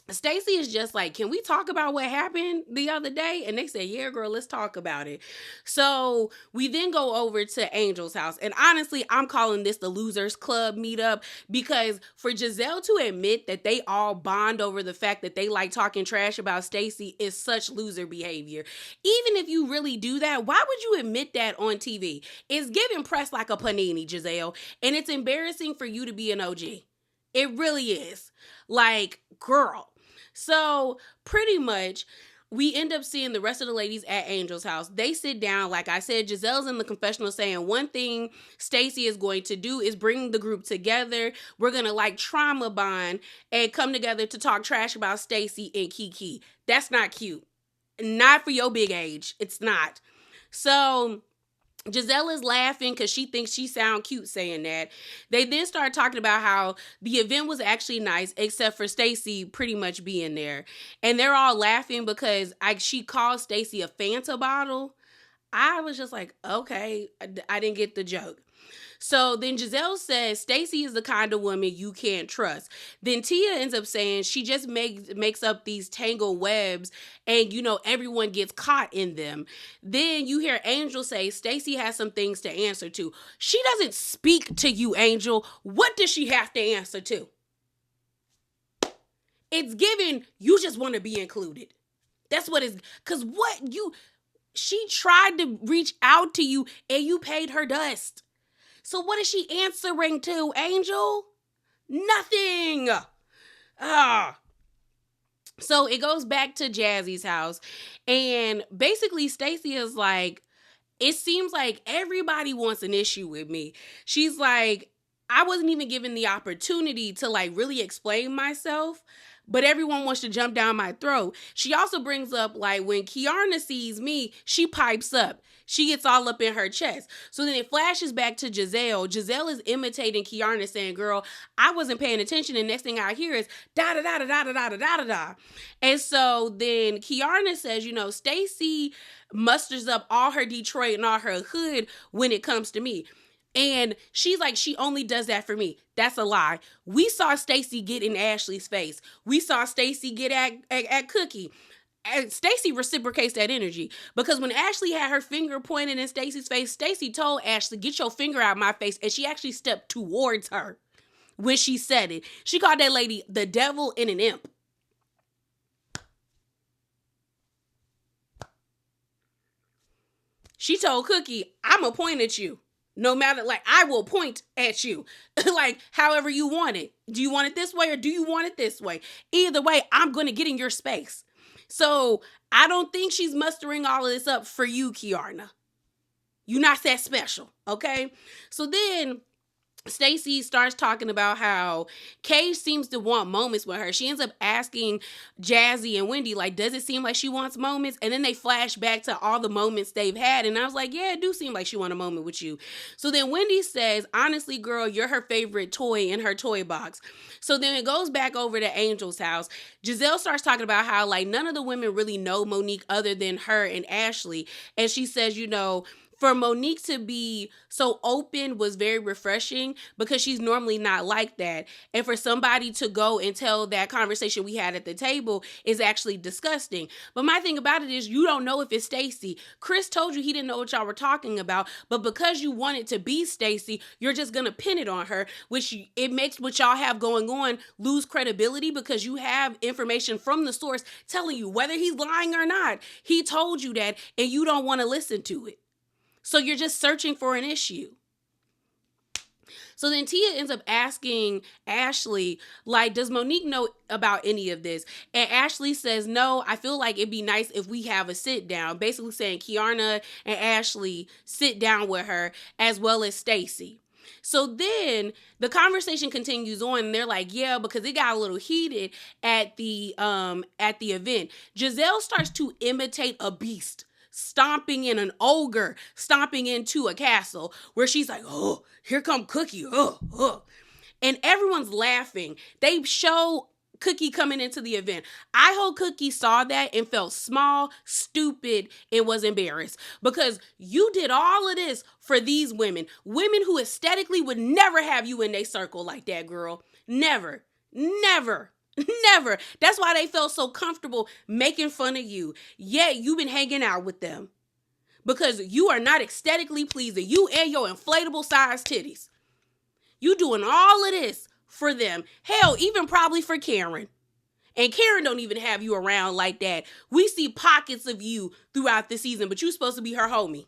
Stacey is just like, can we talk about what happened the other day? And they said, yeah, girl, let's talk about it. So we then go over to Angel's house. And honestly, I'm calling this the Losers Club meetup, because for Giselle to admit that they all bond over the fact that they like talking trash about Stacey is such loser behavior. Even if you really do that, why would you admit that on TV? It's giving press like a panini, Giselle. And it's embarrassing for you to be an OG. It really is. Girl. So pretty much, we end up seeing the rest of the ladies at Angel's house. They sit down. Like I said, Giselle's in the confessional saying one thing Stacey is going to do is bring the group together. We're going to like trauma bond and come together to talk trash about Stacey and Kiki. That's not cute. Not for your big age. It's not. So Giselle is laughing because she thinks she sound cute saying that. They then start talking about how the event was actually nice, except for Stacey pretty much being there. And they're all laughing because she called Stacey a Fanta bottle. I was just like, okay, I didn't get the joke. So then Giselle says Stacey is the kind of woman you can't trust. Then Tia ends up saying she just makes up these tangled webs and, you know, everyone gets caught in them. Then you hear Angel say Stacey has some things to answer to. She doesn't speak to you, Angel. What does she have to answer to? It's given you just want to be included. That's what it's, because she tried to reach out to you and you paid her dust. So what is she answering to, Angel? Nothing. So it goes back to Jazzy's house. And basically Stacey is like, it seems like everybody wants an issue with me. She's like, I wasn't even given the opportunity to like really explain myself, but everyone wants to jump down my throat. She also brings up like when Keiarna sees me, she pipes up. She gets all up in her chest. So then it flashes back to Giselle. Giselle is imitating Keiarna saying, girl, I wasn't paying attention. And next thing I hear is da-da-da-da-da-da-da-da-da-da. And so then Keiarna says, you know, Stacey musters up all her Detroit and all her hood when it comes to me. And she's like, she only does that for me. That's a lie. We saw Stacey get in Ashley's face. We saw Stacey get at Cookie. Stacey reciprocates that energy because when Ashley had her finger pointed in Stacey's face, Stacey told Ashley, get your finger out of my face. And she actually stepped towards her when she said it. She called that lady the devil and an imp. She told Cookie, I'm going to point at you. No matter, like, I will point at you, like, however you want it. Do you want it this way or do you want it this way? Either way, I'm going to get in your space. So I don't think she's mustering all of this up for you, Keiarna. You're not that special, okay? So then Stacey starts talking about how Kay seems to want moments with her. She ends up asking Jazzy and Wendy, like, does it seem like she wants moments? And then they flash back to all the moments they've had. And I was like, yeah, it do seem like she wants a moment with you. So then Wendy says, honestly, girl, you're her favorite toy in her toy box. So then it goes back over to Angel's house. Giselle starts talking about how, like, none of the women really know Monique other than her and Ashley. And she says, you know, for Monique to be so open was very refreshing because she's normally not like that. And for somebody to go and tell that conversation we had at the table is actually disgusting. But my thing about it is you don't know if it's Stacey. Chris told you he didn't know what y'all were talking about, but because you want it to be Stacey, you're just going to pin it on her, which it makes what y'all have going on lose credibility because you have information from the source telling you whether he's lying or not. He told you that and you don't want to listen to it. So you're just searching for an issue. So then Tia ends up asking Ashley, like, does Monique know about any of this? And Ashley says, no, I feel like it'd be nice if we have a sit down. Basically saying Keiarna and Ashley sit down with her as well as Stacey. So then the conversation continues on and they're like, yeah, because it got a little heated at the event. Giselle starts to imitate a beast. Stomping in an ogre, stomping into a castle where she's like, oh, here come Cookie. Oh. And everyone's laughing. They show Cookie coming into the event. I hope Cookie saw that and felt small, stupid, and was embarrassed because you did all of this for these women who aesthetically would never have you in their circle like that, girl. Never. That's why they felt so comfortable making fun of you. Yet you've been hanging out with them because you are not aesthetically pleasing. You and your inflatable size titties. You doing all of this for them. Hell, even probably for Karen. And Karen don't even have you around like that. We see pockets of you throughout the season, but you're supposed to be her homie.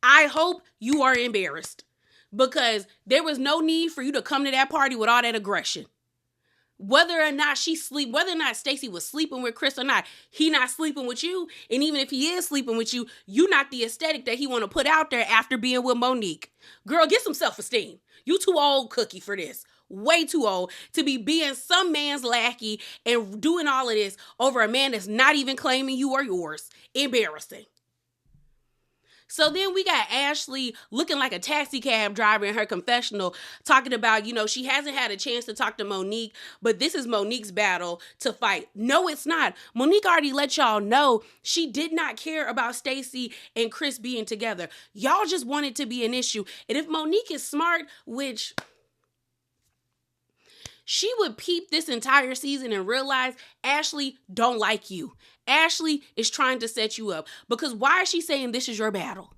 I hope you are embarrassed because there was no need for you to come to that party with all that aggression. Whether or not Stacey was sleeping with Chris or not, he not sleeping with you. And even if he is sleeping with you, you not the aesthetic that he want to put out there after being with Monique. Girl, get some self-esteem. You too old cookie for this. Way too old to be being some man's lackey and doing all of this over a man that's not even claiming you or yours. Embarrassing. So then we got Ashley looking like a taxi cab driver in her confessional, talking about, she hasn't had a chance to talk to Monique, but this is Monique's battle to fight. No, it's not. Monique already let y'all know she did not care about Stacey and Chris being together. Y'all just want it to be an issue. And if Monique is smart, which she would peep this entire season and realize Ashley don't like you. Ashley is trying to set you up. Because why is she saying this is your battle?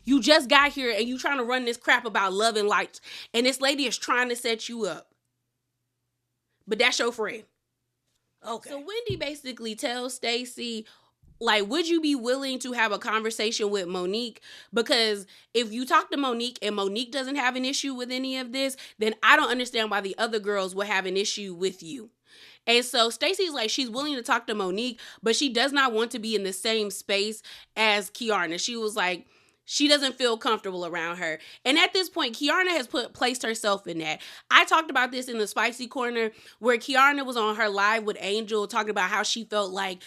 You just got here and you trying to run this crap about love and lights. And this lady is trying to set you up. But that's your friend. Okay. So Wendy basically tells Stacey, would you be willing to have a conversation with Monique? Because if you talk to Monique and Monique doesn't have an issue with any of this, then I don't understand why the other girls will have an issue with you. And so Stacey's she's willing to talk to Monique, but she does not want to be in the same space as Keiarna. She was she doesn't feel comfortable around her. And at this point, Keiarna has placed herself in that. I talked about this in the Spicy Corner where Keiarna was on her live with Angel talking about how she felt like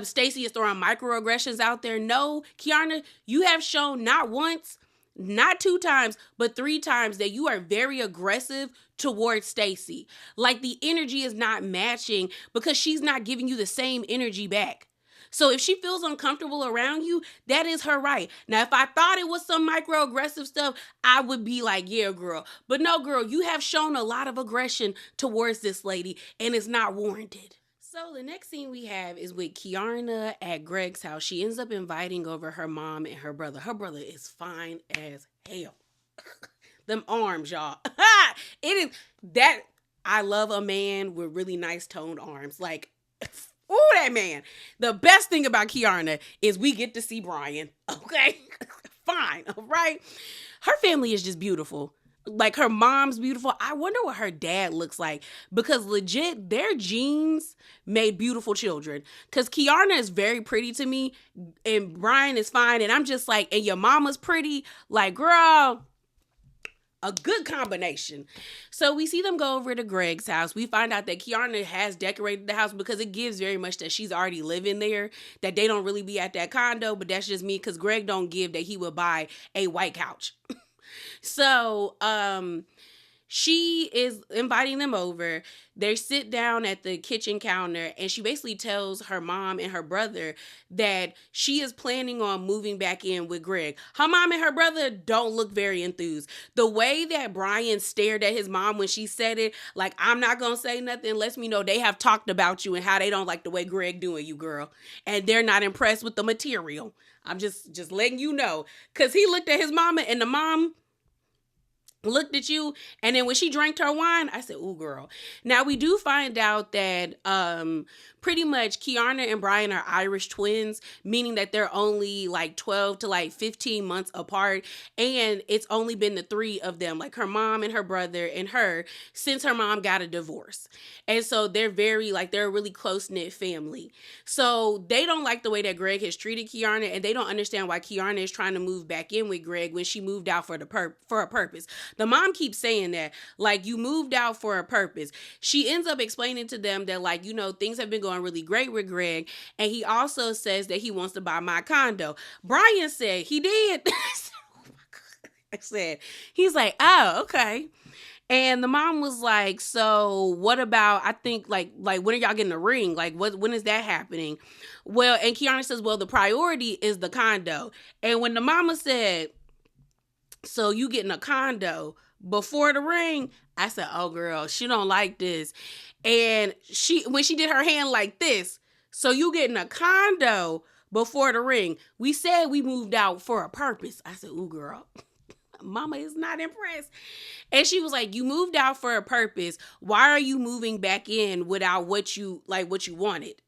Stacey is throwing microaggressions out there. No, Keiarna, you have shown not once, not 2 times, but 3 times that you are very aggressive towards Stacey. The energy is not matching because she's not giving you the same energy back. So if she feels uncomfortable around you, that is her right. Now, if I thought it was some microaggressive stuff, I would be yeah, girl. But no, girl, you have shown a lot of aggression towards this lady, and it's not warranted. So the next scene we have is with Keiarna at Greg's house. She ends up inviting over her mom and her brother. Her brother is fine as hell. Them arms, y'all. It is that I love a man with really nice toned arms. Ooh, that man. The best thing about Keiarna is we get to see Brian. Okay? Fine. All right? Her family is just beautiful. Her mom's beautiful. I wonder what her dad looks like because legit, their genes made beautiful children. Because Keiarna is very pretty to me and Brian is fine. And I'm just and your mama's pretty. Girl, a good combination. So we see them go over to Greg's house. We find out that Keiarna has decorated the house because it gives very much that she's already living there, that they don't really be at that condo, but that's just me because Greg don't give that he would buy a white couch. So, she is inviting them over. They sit down at the kitchen counter and she basically tells her mom and her brother that she is planning on moving back in with Greg. Her mom and her brother don't look very enthused. The way that Brian stared at his mom when she said it, I'm not going to say nothing, lets me know they have talked about you and how they don't like the way Greg doing you, girl. And they're not impressed with the material. I'm just letting you know. Because he looked at his mama and the mom looked at you, and then when she drank her wine, I said, ooh, girl. Now, we do find out that pretty much Keiarna and Brian are Irish twins, meaning that they're only 12 to 15 months apart, and it's only been the 3 of them, her mom and her brother and her, since her mom got a divorce. And so they're very, they're a really close-knit family. So they don't like the way that Greg has treated Keiarna, and they don't understand why Keiarna is trying to move back in with Greg when she moved out for a purpose. The mom keeps saying that, you moved out for a purpose. She ends up explaining to them that, things have been going really great with Greg. And he also says that he wants to buy my condo. Brian said he did. He's oh, okay. And the mom was so what about, I think, when are y'all getting a ring? When is that happening? Well, and Keiarna says, well, the priority is the condo. And when the mama said, so you getting a condo before the ring, I said, oh, girl, she don't like this. And when she did her hand like this, so you getting a condo before the ring. We said we moved out for a purpose. I said, ooh, girl, mama is not impressed. And she was you moved out for a purpose. Why are you moving back in without what you wanted?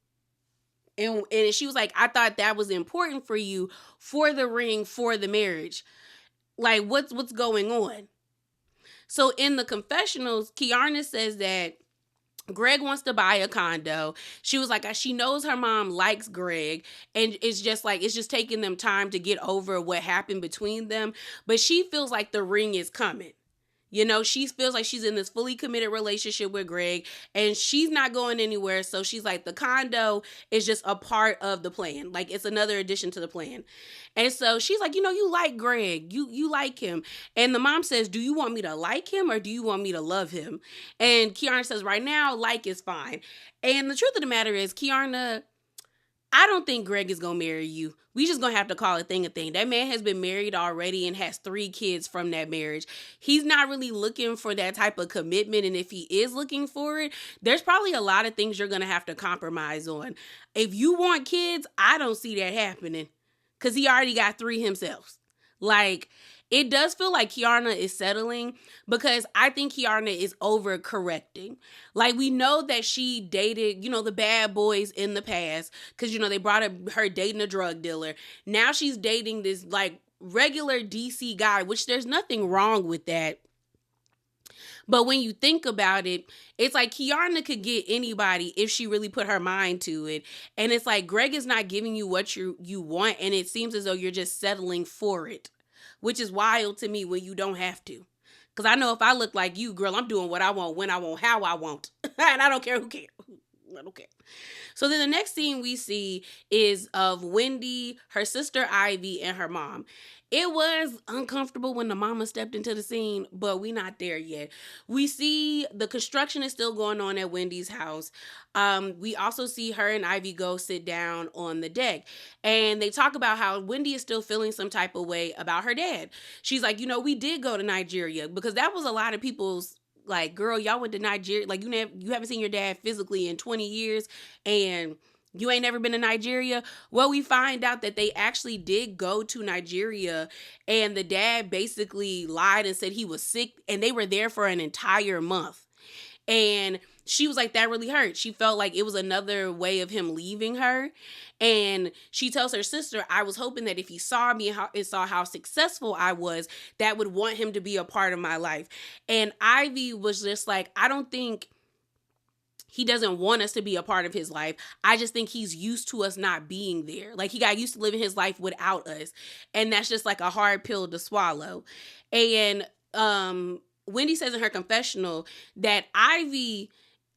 And she was I thought that was important for you for the ring, for the marriage. What's going on? So in the confessionals, Keiarna says that Greg wants to buy a condo. She was like, she knows her mom likes Greg, and it's just taking them time to get over what happened between them. But she feels like the ring is coming. You know, she feels like she's in this fully committed relationship with Greg, and she's not going anywhere. So she's like, the condo is just a part of the plan. Like, it's another addition to the plan. And so she's like, you like Greg. You like him. And the mom says, do you want me to like him or do you want me to love him? And Keiarna says, right now, like is fine. And the truth of the matter is, Keiarna, I don't think Greg is going to marry you. We just going to have to call a thing a thing. That man has been married already and has 3 kids from that marriage. He's not really looking for that type of commitment. And if he is looking for it, there's probably a lot of things you're going to have to compromise on. If you want kids, I don't see that happening because he already got 3 himself. Like, it does feel like Keiarna is settling because I think Keiarna is overcorrecting. Like, we know that she dated, the bad boys in the past because, they brought up her dating a drug dealer. Now she's dating this, like, regular DC guy, which there's nothing wrong with that. But when you think about it, it's like Keiarna could get anybody if she really put her mind to it. And it's like Greg is not giving you what you want, and it seems as though you're just settling for it, which is wild to me when you don't have to. Because I know if I look like you, girl, I'm doing what I want, when I want, how I want. And I don't care who cares. I don't care. So then the next scene we see is of Wendy, her sister Ivy, and her mom. It was uncomfortable when the mama stepped into the scene, but we not there yet. We see the construction is still going on at Wendy's house. We also see her and Ivy go sit down on the deck, and they talk about how Wendy is still feeling some type of way about her dad. She's like, we did go to Nigeria because that was a lot of people's, like, girl, y'all went to Nigeria. Like, you haven't seen your dad physically in 20 years, and you ain't never been to Nigeria. Well, we find out that they actually did go to Nigeria, and the dad basically lied and said he was sick, and they were there for an entire month. And she was like, that really hurt. She felt like it was another way of him leaving her. And she tells her sister, I was hoping that if he saw me and saw how successful I was, that would want him to be a part of my life. And Ivy was just like, I don't think he doesn't want us to be a part of his life. I just think he's used to us not being there. Like, he got used to living his life without us. And that's just like a hard pill to swallow. And Wendy says in her confessional that Ivy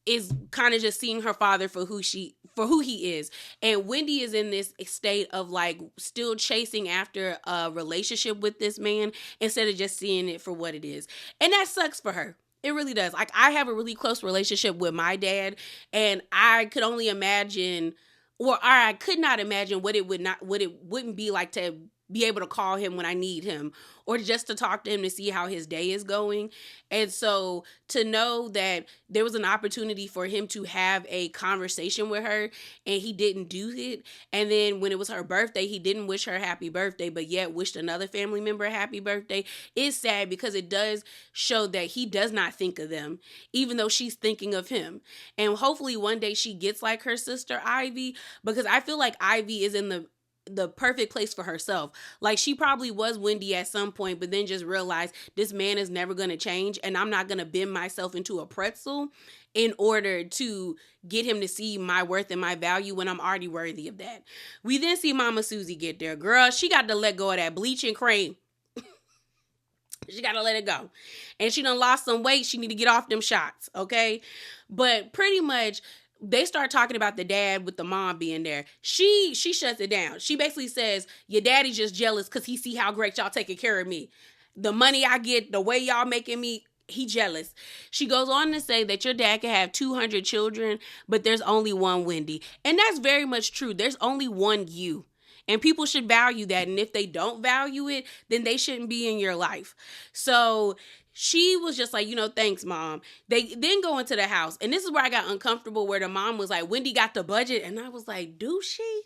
is kind of just seeing her father for who he is. And Wendy is in this state of, like, still chasing after a relationship with this man instead of just seeing it for what it is. And that sucks for her. It really does. Like, I have a really close relationship with my dad, and I could only imagine, or I could not imagine what it wouldn't be like to be able to call him when I need him, or just to talk to him to see how his day is going. And so to know that there was an opportunity for him to have a conversation with her and he didn't do it. And then when it was her birthday, he didn't wish her happy birthday, but yet wished another family member a happy birthday. It's sad because it does show that he does not think of them, even though she's thinking of him. And hopefully one day she gets like her sister Ivy, because I feel like Ivy is in the perfect place for herself. Like, she probably was Wendy at some point, but then just realized this man is never going to change, and I'm not going to bend myself into a pretzel in order to get him to see my worth and my value when I'm already worthy of that. We then see Mama Susie get there. Girl, she got to let go of that bleaching cream. She got to let it go. And she done lost some weight. She need to get off them shots, okay? But pretty much, they start talking about the dad with the mom being there. She shuts it down. She basically says, your daddy's just jealous because he see how great y'all taking care of me. The money I get, the way y'all making me, he jealous. She goes on to say that your dad can have 200 children, but there's only one Wendy. And that's very much true. There's only one you. And people should value that. And if they don't value it, then they shouldn't be in your life. So she was just like, thanks, Mom. They then go into the house. And this is where I got uncomfortable, where the mom was like, Wendy got the budget. And I was like, do she?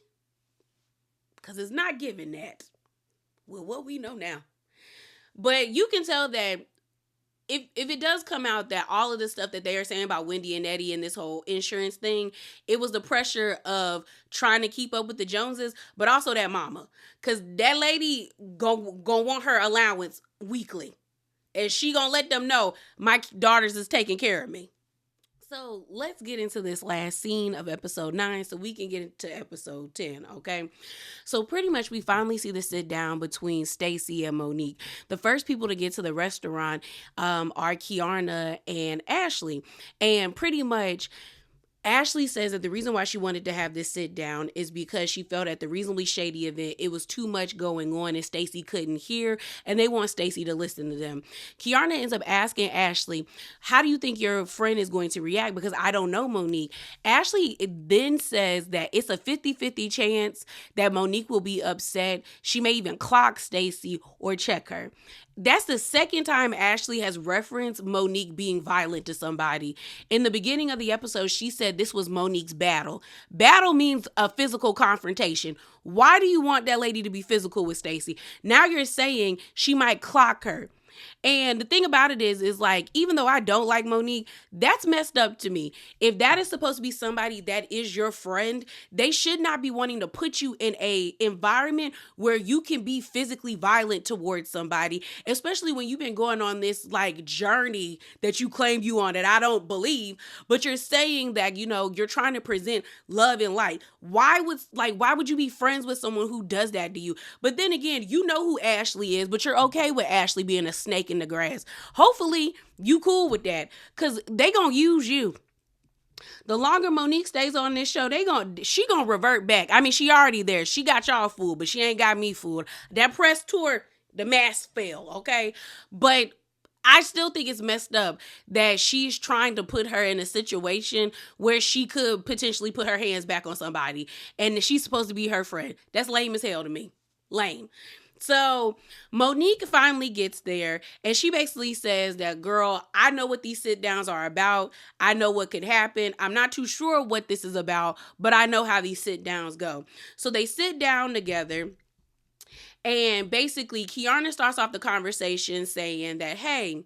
Because it's not giving that. Well, what we know now. But you can tell that if it does come out that all of the stuff that they are saying about Wendy and Eddie and this whole insurance thing, it was the pressure of trying to keep up with the Joneses, but also that mama. Because that lady gonna want her allowance weekly. And she gonna let them know my daughters is taking care of me. So let's get into this last scene of episode 9 so we can get into episode 10, okay? So pretty much we finally see the sit down between Stacy and Monique. The first people to get to the restaurant are Keiarna and Ashley. And pretty much Ashley says that the reason why she wanted to have this sit down is because she felt at the Reasonably Shady event it was too much going on and Stacy couldn't hear, and they want Stacy to listen to them. Keiarna ends up asking Ashley, how do you think your friend is going to react? Because I don't know Monique. Ashley then says that it's a 50-50 chance that Monique will be upset. She may even clock Stacy or check her. That's the second time Ashley has referenced Monique being violent to somebody. In the beginning of the episode, she said this was Monique's battle. Battle means a physical confrontation. Why do you want that lady to be physical with Stacy? Now you're saying she might clock her. And the thing about it is like, even though I don't like Monique, that's messed up to me. If that is supposed to be somebody that is your friend, they should not be wanting to put you in a environment where you can be physically violent towards somebody, especially when you've been going on this like journey that you claim you on that I don't believe, but you're saying that, you know, you're trying to present love and light. Why would you be friends with someone who does that to you? But then again, you know who Ashley is, but you're okay with Ashley being a snake in the grass. Hopefully you cool with that, because they gonna use you. The longer Monique stays on this show, she gonna revert back. I mean, she already there. She got y'all fooled, but she ain't got me fooled. That press tour, the mask fell, okay? But I still think it's messed up that she's trying to put her in a situation where she could potentially put her hands back on somebody, and she's supposed to be her friend. That's lame as hell to me. Lame. So Monique finally gets there and she basically says that, girl, I know what these sit downs are about. I know what could happen. I'm not too sure what this is about, but I know how these sit downs go. So they sit down together. And basically, Keiarna starts off the conversation saying that, hey,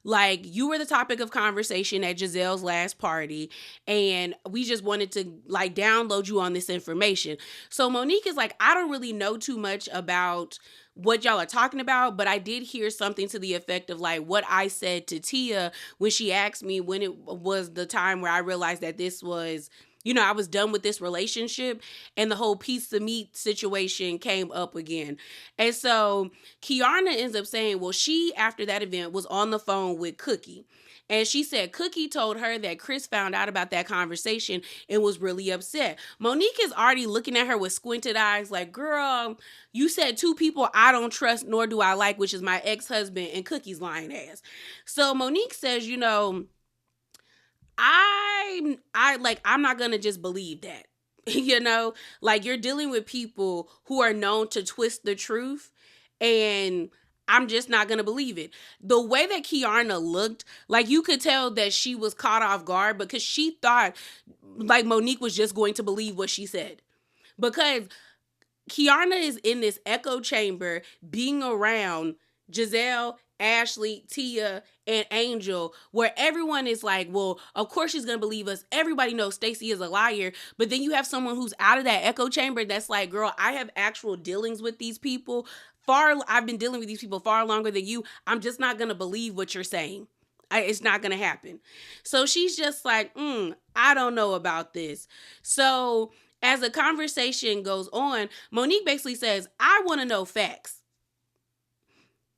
like, you were the topic of conversation at Giselle's last party, and we just wanted to, like, download you on this information. So Monique is like, I don't really know too much about what y'all are talking about, but I did hear something to the effect of, like, what I said to Tia when she asked me when it was the time where I realized that this was, you know, I was done with this relationship, and the whole piece of meat situation came up again. And so Keiarna ends up saying, well, she, after that event, was on the phone with Cookie. And she said Cookie told her that Chris found out about that conversation and was really upset. Monique is already looking at her with squinted eyes like, girl, you said two people I don't trust nor do I like, which is my ex-husband and Cookie's lying ass. So Monique says, you know, I'm not gonna just believe that. You know, like, you're dealing with people who are known to twist the truth, and I'm just not gonna believe it. The way that Keiarna looked, like, you could tell that she was caught off guard because she thought like Monique was just going to believe what she said. Because Keiarna is in this echo chamber being around Giselle, Ashley, Tia, and Angel, where everyone is like, well, of course she's gonna believe us. Everybody knows Stacy is a liar. But then you have someone who's out of that echo chamber that's like, girl, I have actual dealings with these people. I've been dealing with these people far longer than you. I'm just not gonna believe what you're saying. It's not gonna happen. So she's just like, I don't know about this. So as the conversation goes on, Monique basically says, I want to know facts.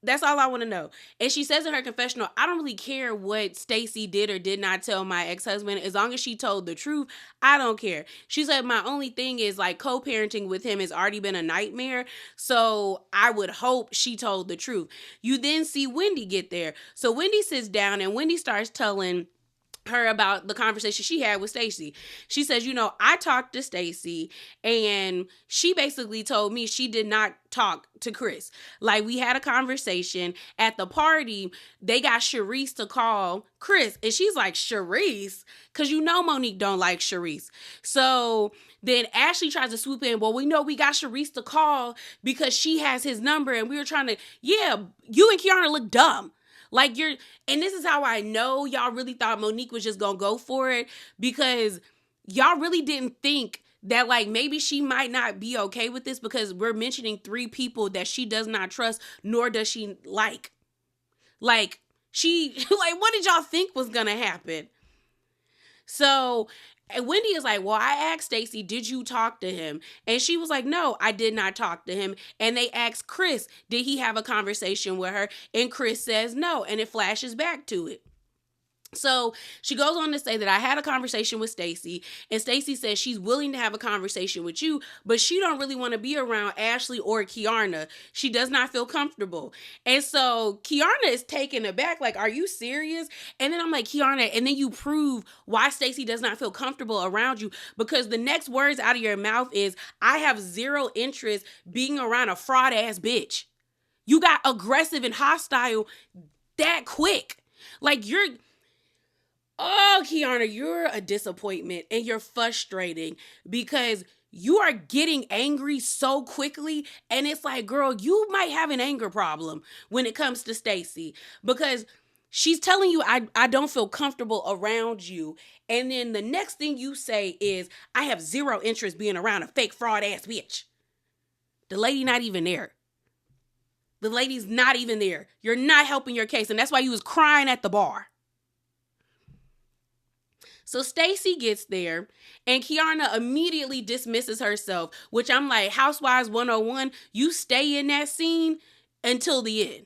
That's all I want to know. And she says in her confessional, I don't really care what Stacy did or did not tell my ex-husband. As long as she told the truth, I don't care. She said, my only thing is, like, co-parenting with him has already been a nightmare. So I would hope she told the truth. You then see Wendy get there. So Wendy sits down and Wendy starts telling her about the conversation she had with Stacy. She says, you know, I talked to Stacy and she basically told me she did not talk to Chris. Like, we had a conversation at the party. They got Sharice to call Chris. And she's like, Sharice? Because you know Monique don't like Sharice. So then Ashley tries to swoop in. Well, we know we got Sharice to call because she has his number. And we were trying to, yeah, you and Keiarna look dumb. Like, and this is how I know y'all really thought Monique was just gonna go for it, because y'all really didn't think that, like, maybe she might not be okay with this, because we're mentioning 3 people that she does not trust, nor does she like. Like, like, what did y'all think was gonna happen? So and Wendy is like, well, I asked Stacey, did you talk to him? And she was like, no, I did not talk to him. And they asked Chris, did he have a conversation with her? And Chris says no. And it flashes back to it. So she goes on to say that I had a conversation with Stacey, and Stacey says she's willing to have a conversation with you, but she don't really want to be around Ashley or Keiarna. She does not feel comfortable. And so Keiarna is taken aback, like, are you serious? And then I'm like, Keiarna, and then you prove why Stacey does not feel comfortable around you, because the next words out of your mouth is, I have zero interest being around a fraud ass bitch. You got aggressive and hostile that quick. Like, oh, Keiarna, you're a disappointment and you're frustrating because you are getting angry so quickly. And it's like, girl, you might have an anger problem when it comes to Stacey, because she's telling you, I don't feel comfortable around you. And then the next thing you say is, I have zero interest being around a fake fraud ass bitch. The lady not even there. The lady's not even there. You're not helping your case. And that's why you was crying at the bar. So Stacey gets there and Keiarna immediately dismisses herself, which I'm like, Housewives 101, you stay in that scene until the end.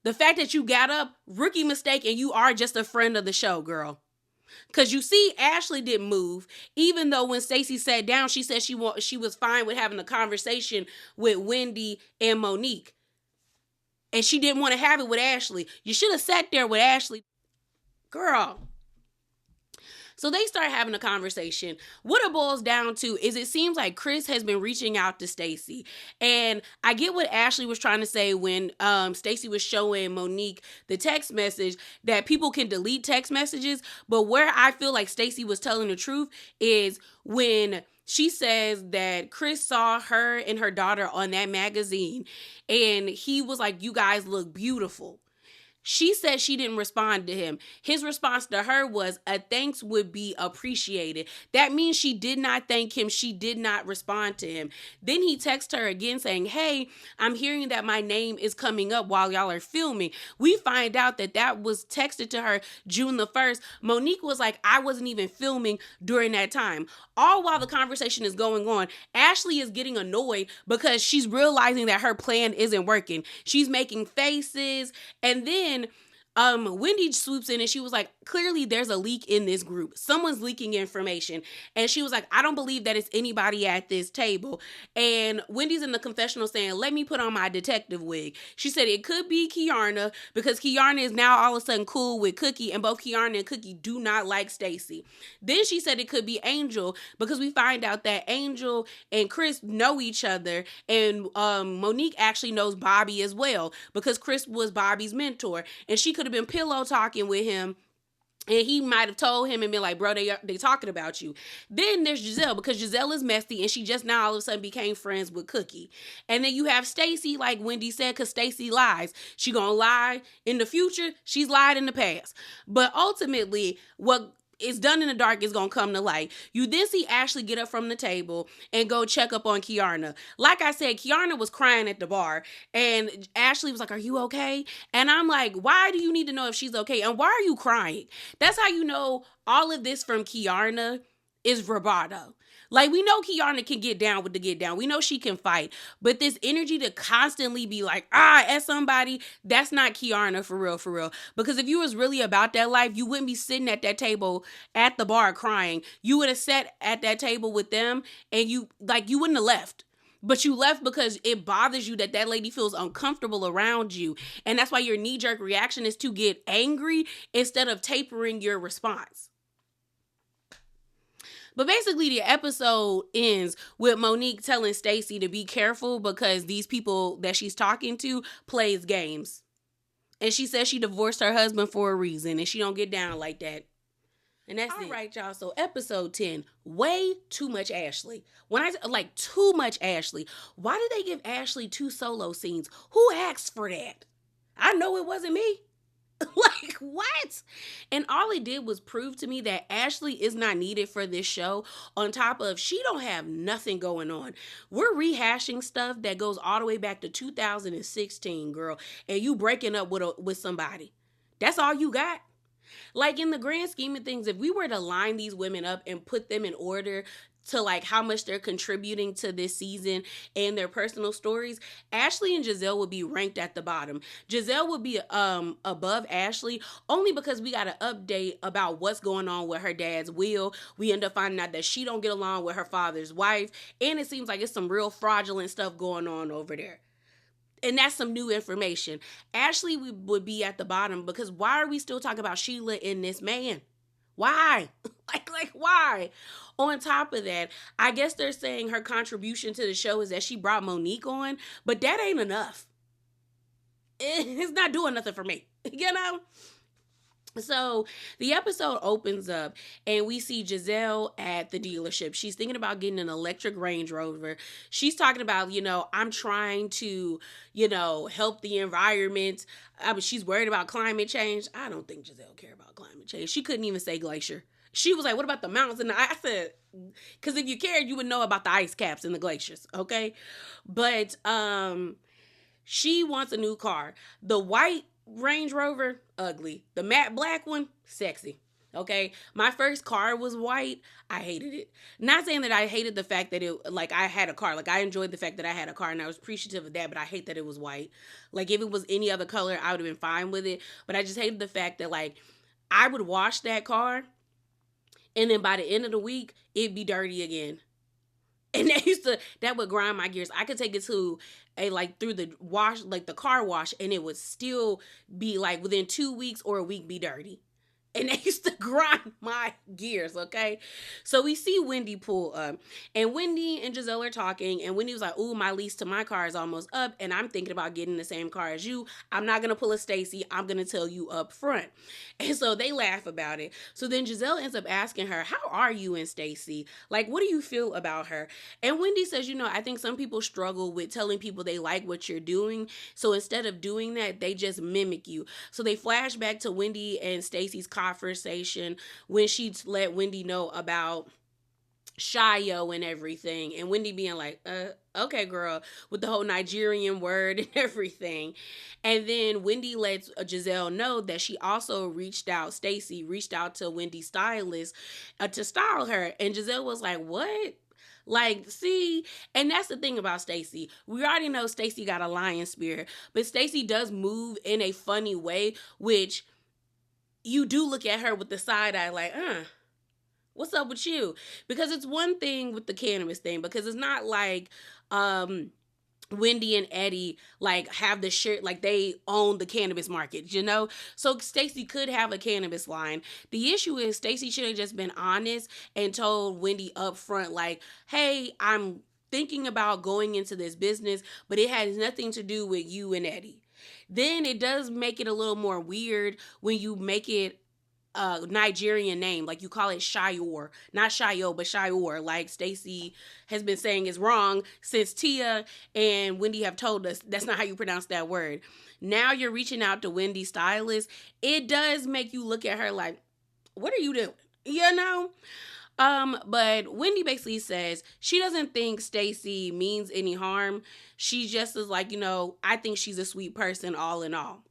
The fact that you got up, rookie mistake, and you are just a friend of the show, girl. Because you see, Ashley didn't move, even though when Stacey sat down, she said she was fine with having a conversation with Wendy and Monique. And she didn't want to have it with Ashley. You should have sat there with Ashley. Girl. So they start having a conversation. What it boils down to is it seems like Chris has been reaching out to Stacey. And I get what Ashley was trying to say when Stacey was showing Monique the text message, that people can delete text messages. But where I feel like Stacey was telling the truth is when she says that Chris saw her and her daughter on that magazine and he was like, you guys look beautiful. She said she didn't respond to him. His response to her was, a thanks would be appreciated. That means she did not thank him. She did not respond to him. Then he texted her again saying, hey, I'm hearing that my name is coming up while y'all are filming. We find out that was texted to her June the 1st. Monique was like, I wasn't even filming during that time. All while the conversation is going on, Ashley is getting annoyed because she's realizing that her plan isn't working. She's making faces, and then Wendy swoops in and she was like, clearly there's a leak in this group. Someone's leaking information. And she was like, I don't believe that it's anybody at this table. And Wendy's in the confessional saying, let me put on my detective wig. She said it could be Keiarna because Keiarna is now all of a sudden cool with Cookie, and both Keiarna and Cookie do not like Stacey. Then she said it could be Angel because we find out that Angel and Chris know each other, and Monique actually knows Bobby as well because Chris was Bobby's mentor, and she could have been pillow talking with him. And he might have told him and been like, bro, they talking about you. Then there's Giselle, because Giselle is messy and she just now all of a sudden became friends with Cookie. And then you have Stacey, like Wendy said, because Stacey lies. She gonna lie in the future. She's lied in the past. But ultimately, what is done in the dark is gonna come to light. You then see Ashley get up from the table and go check up on Keiarna. Like I said, Keiarna was crying at the bar and Ashley was like, are you okay? And I'm like, why do you need to know if she's okay? And why are you crying? That's how you know all of this from Keiarna is bravado. Like, we know Keiarna can get down with the get down. We know she can fight. But this energy to constantly be like, at somebody, that's not Keiarna for real, for real. Because if you was really about that life, you wouldn't be sitting at that table at the bar crying. You would have sat at that table with them and you wouldn't have left. But you left because it bothers you that lady feels uncomfortable around you. And that's why your knee-jerk reaction is to get angry instead of tapering your response. But basically, the episode ends with Monique telling Stacey to be careful because these people that she's talking to plays games. And she says she divorced her husband for a reason and she don't get down like that. And that's it. All right, y'all. So episode 10, way too much Ashley. When I like too much Ashley, why did they give Ashley 2 solo scenes? Who asked for that? I know it wasn't me. Like, what? And all it did was prove to me that Ashley is not needed for this show, on top of she don't have nothing going on. We're rehashing stuff that goes all the way back to 2016, girl, and you breaking up with somebody. That's all you got? Like, in the grand scheme of things, if we were to line these women up and put them in order to like how much they're contributing to this season and their personal stories, Ashley and Giselle would be ranked at the bottom. Giselle would be above Ashley only because we got an update about what's going on with her dad's will. We end up finding out that she don't get along with her father's wife, and it seems like it's some real fraudulent stuff going on over there. And that's some new information. Ashley would be at the bottom because why are we still talking about Sheila and this man? Why? like why? On top of that, I guess they're saying her contribution to the show is that she brought Monique on, but that ain't enough. It's not doing nothing for me, you know? So the episode opens up and we see Giselle at the dealership. She's thinking about getting an electric Range Rover. She's talking about, I'm trying to, help the environment. She's worried about climate change. I don't think Giselle cared about climate change. She couldn't even say glacier. She was like, what about the mountains and the ice? I said, because if you cared, you would know about the ice caps and the glaciers, okay? But she wants a new car. The white Range Rover, ugly. The matte black one, sexy. Okay, my first car was white. I hated it. Not saying that I hated the fact that I had a car. Like, I enjoyed the fact that I had a car and I was appreciative of that, but I hate that it was white. Like, if it was any other color, I would have been fine with it. But I just hated the fact that, I would wash that car and then by the end of the week, it'd be dirty again. And that would grind my gears. I could take it to through the wash, the car wash, and it would still be within 2 weeks or a week be dirty. And they used to grind my gears, okay? So we see Wendy pull up. And Wendy and Giselle are talking. And Wendy was like, ooh, my lease to my car is almost up. And I'm thinking about getting the same car as you. I'm not going to pull a Stacy. I'm going to tell you up front. And so they laugh about it. So then Giselle ends up asking her, how are you and Stacy? What do you feel about her? And Wendy says, I think some people struggle with telling people they like what you're doing. So instead of doing that, they just mimic you. So they flash back to Wendy and Stacy's conversation when she let Wendy know about Shayo and everything, and Wendy being like, okay, girl, with the whole Nigerian word and everything. And then Wendy lets Giselle know that she also Stacy reached out to Wendy's stylist to style her. And Giselle was like, what? See, and that's the thing about Stacy. We already know Stacy got a lion spirit, but Stacy does move in a funny way, which you do look at her with the side eye what's up with you? Because it's one thing with the cannabis thing, because it's not like Wendy and Eddie have the share, they own the cannabis market, So Stacy could have a cannabis line. The issue is Stacy should have just been honest and told Wendy up front, hey, I'm thinking about going into this business, but it has nothing to do with you and Eddie. Then it does make it a little more weird when you make it a Nigerian name, you call it Shayor, not Shayo, but Shayor, Stacy has been saying is wrong since Tia and Wendy have told us that's not how you pronounce that word. Now you're reaching out to Wendy's stylist. It does make you look at her like, what are you doing? But Wendy basically says she doesn't think Stacy means any harm. She just is I think she's a sweet person all in all.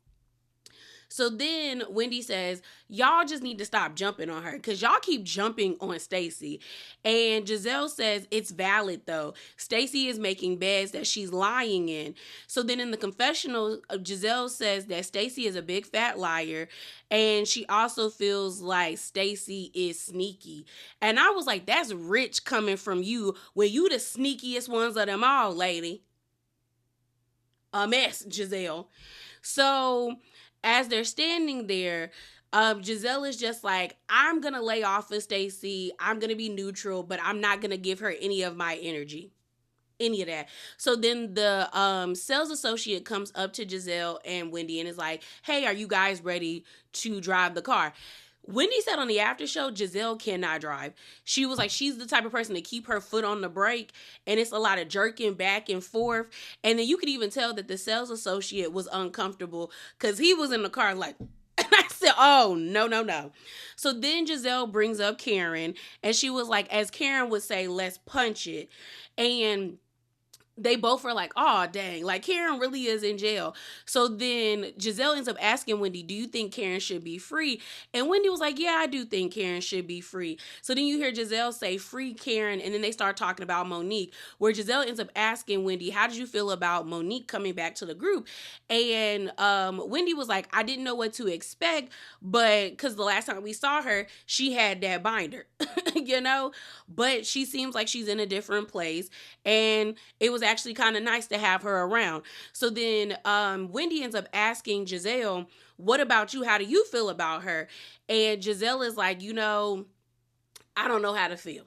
So then Wendy says, y'all just need to stop jumping on her because y'all keep jumping on Stacy. And Giselle says it's valid though. Stacy is making beds that she's lying in. So then in the confessional, Giselle says that Stacy is a big fat liar. And she also feels like Stacy is sneaky. And I was like, that's rich coming from you when you the sneakiest ones of them all, lady. A mess, Giselle. So as they're standing there, Giselle is just like, I'm going to lay off of Stacy. I'm going to be neutral, but I'm not going to give her any of my energy. Any of that. So then the sales associate comes up to Giselle and Wendy and is like, hey, are you guys ready to drive the car? Wendy said on the after show, Giselle cannot drive. She was like, she's the type of person to keep her foot on the brake, and it's a lot of jerking back and forth. And then you could even tell that the sales associate was uncomfortable because he was in the car and I said, oh, no. So then Giselle brings up Karen, and she was like, as Karen would say, let's punch it. And they both are like, oh, dang, like Karen really is in jail. So then Giselle ends up asking Wendy, do you think Karen should be free? And Wendy was like, yeah, I do think Karen should be free. So then you hear Giselle say, free Karen. And then they start talking about Monique, where Giselle ends up asking Wendy, how did you feel about Monique coming back to the group? And Wendy was like, I didn't know what to expect, but because the last time we saw her, she had that binder, you know, but she seems like she's in a different place. And it was actually kind of nice to have her around. So then Wendy ends up asking Giselle, what about you? How do you feel about her? And Giselle is like, you know, I don't know how to feel,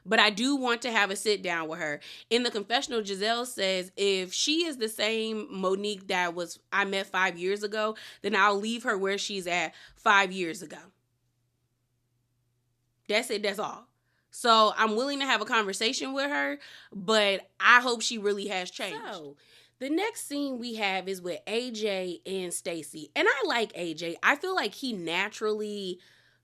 but I do want to have a sit down with her. In the confessional, Giselle says, if she is the same Monique that I met 5 years ago, then I'll leave her where she's at 5 years ago. That's it. That's all. So I'm willing to have a conversation with her, but I hope she really has changed. So the next scene we have is with AJ and Stacey. And I like AJ. I feel like he naturally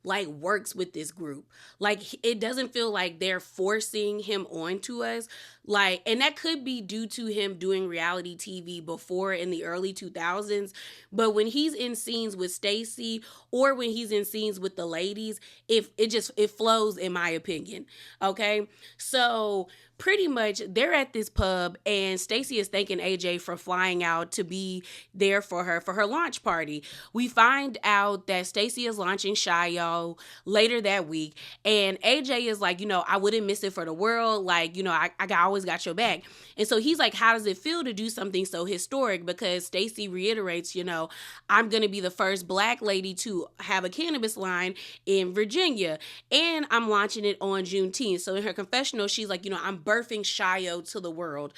like works with this group. Like it doesn't feel like they're forcing him onto us. Like, and that could be due to him doing reality TV before in the early 2000s. But when he's in scenes with Stacey or when he's in scenes with the ladies, it flows, in my opinion. Okay. So pretty much they're at this pub and Stacey is thanking AJ for flying out to be there for her launch party. We find out that Stacey is launching Shio later that week, and AJ is like, you know, I wouldn't miss it for the world. Like, you know, I always got your back. And so he's like, how does it feel to do something so historic? Because Stacey reiterates, you know, I'm going to be the first Black lady to have a cannabis line in Virginia, and I'm launching it on Juneteenth. So in her confessional, she's like, you know, I'm birthing Shio to the world.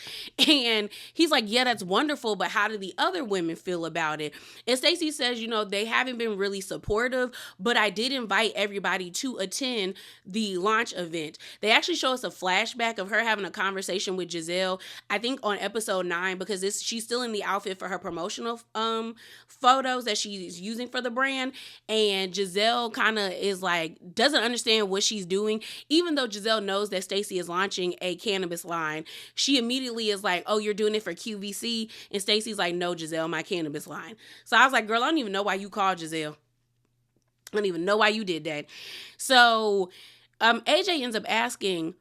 And he's like, yeah, that's wonderful, but how do the other women feel about it? And Stacey says, you know, they haven't been really supportive, but I did invite everybody to attend the launch event. They actually show us a flashback of her having a conversation with Giselle, I think on episode 9, because she's still in the outfit for her promotional photos that she's using for the brand. And Giselle kind of is like, doesn't understand what she's doing, even though Giselle knows that Stacey is launching a cannabis line. She immediately is like, oh, you're doing it for QVC? And Stacey's like, no, Giselle, my cannabis line. So I was like, girl, I don't even know why you called Giselle. I don't even know why you did that. So AJ ends up asking,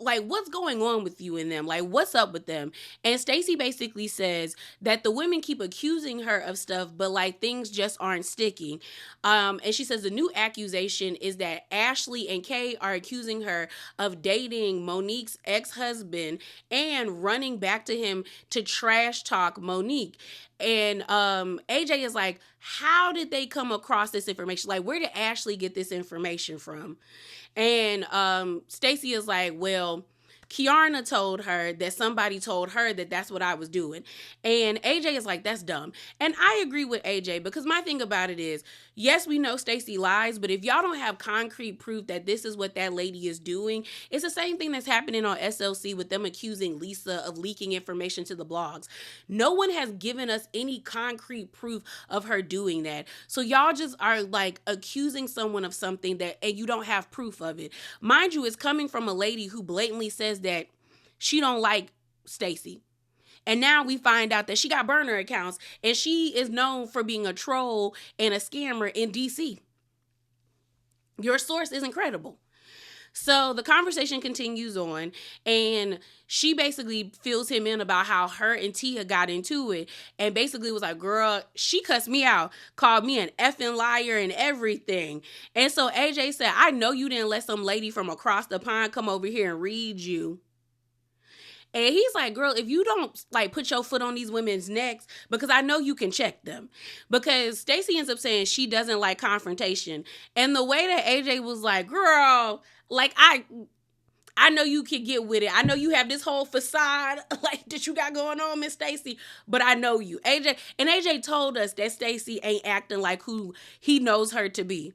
like, what's going on with you and them? Like, what's up with them? And Stacey basically says that the women keep accusing her of stuff, but like things just aren't sticking. And she says the new accusation is that Ashley and Kay are accusing her of dating Monique's ex-husband and running back to him to trash talk Monique. And AJ is like, how did they come across this information? Like, where did Ashley get this information from? And Stacey is like, well, Keiarna told her that somebody told her that that's what I was doing. And AJ is like, that's dumb. And I agree with AJ, because my thing about it is, yes, we know Stacey lies, but if y'all don't have concrete proof that this is what that lady is doing, it's the same thing that's happening on SLC with them accusing Lisa of leaking information to the blogs. No one has given us any concrete proof of her doing that. So y'all just are like accusing someone of something and you don't have proof of it. Mind you, it's coming from a lady who blatantly says that she don't like Stacey. And now we find out that she got burner accounts and she is known for being a troll and a scammer in DC. Your source is incredible. So the conversation continues on, and she basically fills him in about how her and Tia got into it, and basically was like, girl, she cussed me out, called me an effing liar and everything. And so AJ said, I know you didn't let some lady from across the pond come over here and read you. And he's like, girl, if you don't like put your foot on these women's necks, because I know you can check them. Because Stacey ends up saying she doesn't like confrontation. And the way that AJ was like, girl, like I know you can get with it. I know you have this whole facade like that you got going on, Miss Stacey, but I know you. AJ told us that Stacey ain't acting like who he knows her to be.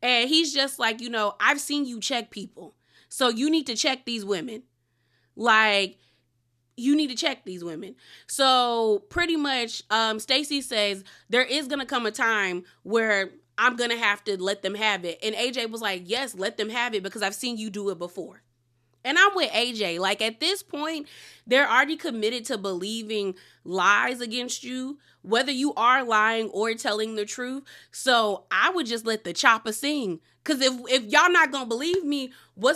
And he's just like, you know, I've seen you check people. So you need to check these women. Like, you need to check these women. So pretty much, Stacey says there is going to come a time where I'm going to have to let them have it. And AJ was like, yes, let them have it, because I've seen you do it before. And I'm with AJ. Like, at this point, they're already committed to believing lies against you, whether you are lying or telling the truth. So I would just let the chopper sing. Because if y'all not going to believe me, why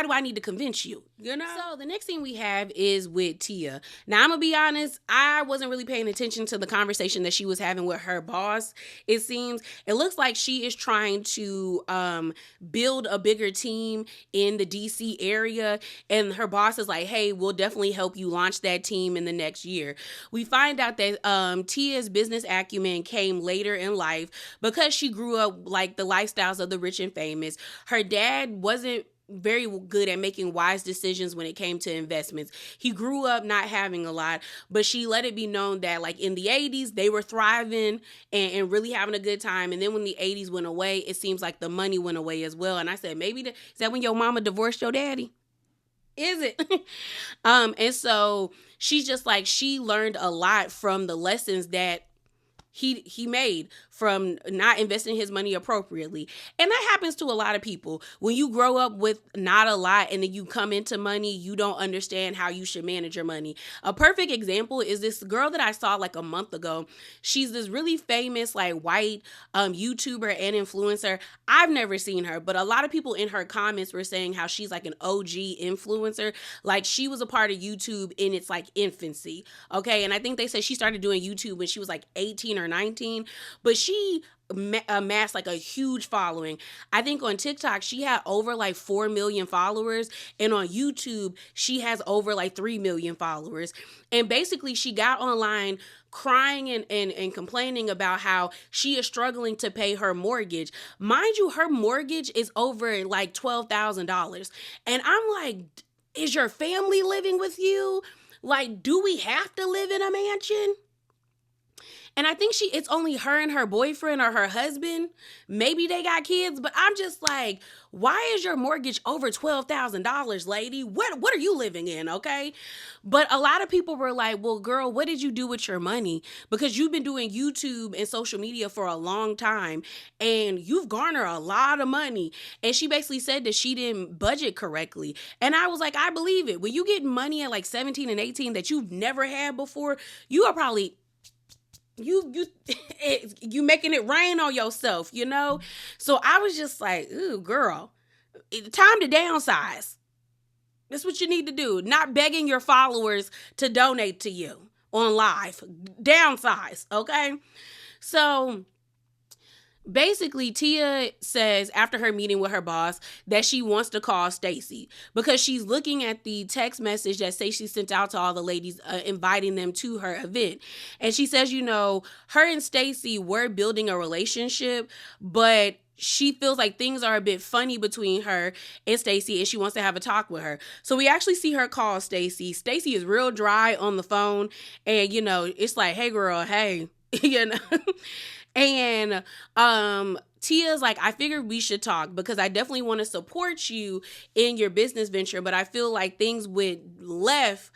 do I need to convince you? You know? So the next thing we have is with Tia. Now, I'm going to be honest, I wasn't really paying attention to the conversation that she was having with her boss. It seems, it looks like she is trying to build a bigger team in the DC area. And her boss is like, hey, we'll definitely help you launch that team in the next year. We find out that Tia's business acumen came later in life because she grew up like the lifestyles of the rich and famous. Her dad wasn't very good at making wise decisions when it came to investments. He grew up not having a lot, but she let it be known that like in the 80s, they were thriving and really having a good time. And then when the 80s went away, it seems like the money went away as well. And I said, is that when your mama divorced your daddy? Is it? And so she's just like, she learned a lot from the lessons that he made from not investing his money appropriately. And that happens to a lot of people. When you grow up with not a lot and then you come into money, you don't understand how you should manage your money. A perfect example is this girl that I saw like a month ago. She's this really famous like white YouTuber and influencer. I've never seen her, but a lot of people in her comments were saying how she's like an OG influencer. Like she was a part of YouTube in its like infancy. Okay. And I think they said she started doing YouTube when she was like 18 or 19, but she amassed like a huge following. I think on TikTok she had over like 4 million followers, and on YouTube she has over like 3 million followers. And basically she got online crying and complaining about how she is struggling to pay her mortgage. Mind you, her mortgage is over like $12,000. And I'm like, is your family living with you? Like, do we have to live in a mansion? And I think it's only her and her boyfriend or her husband. Maybe they got kids, but I'm just like, why is your mortgage over $12,000, lady? What are you living in, okay? But a lot of people were like, well, girl, what did you do with your money? Because you've been doing YouTube and social media for a long time, and you've garnered a lot of money. And she basically said that she didn't budget correctly. And I was like, I believe it. When you get money at like 17 and 18 that you've never had before, you are probably... you making it rain on yourself, you know? So I was just like, ooh, girl, time to downsize. That's what you need to do. Not begging your followers to donate to you on live. Downsize, okay? So basically, Tia says after her meeting with her boss that she wants to call Stacey because she's looking at the text message that Stacey sent out to all the ladies inviting them to her event. And she says, you know, her and Stacey were building a relationship, but she feels like things are a bit funny between her and Stacey, and she wants to have a talk with her. So we actually see her call Stacey. Stacey is real dry on the phone, and, you know, it's like, hey, girl, hey, you know. And Tia's like, I figured we should talk because I definitely want to support you in your business venture, but I feel like things went left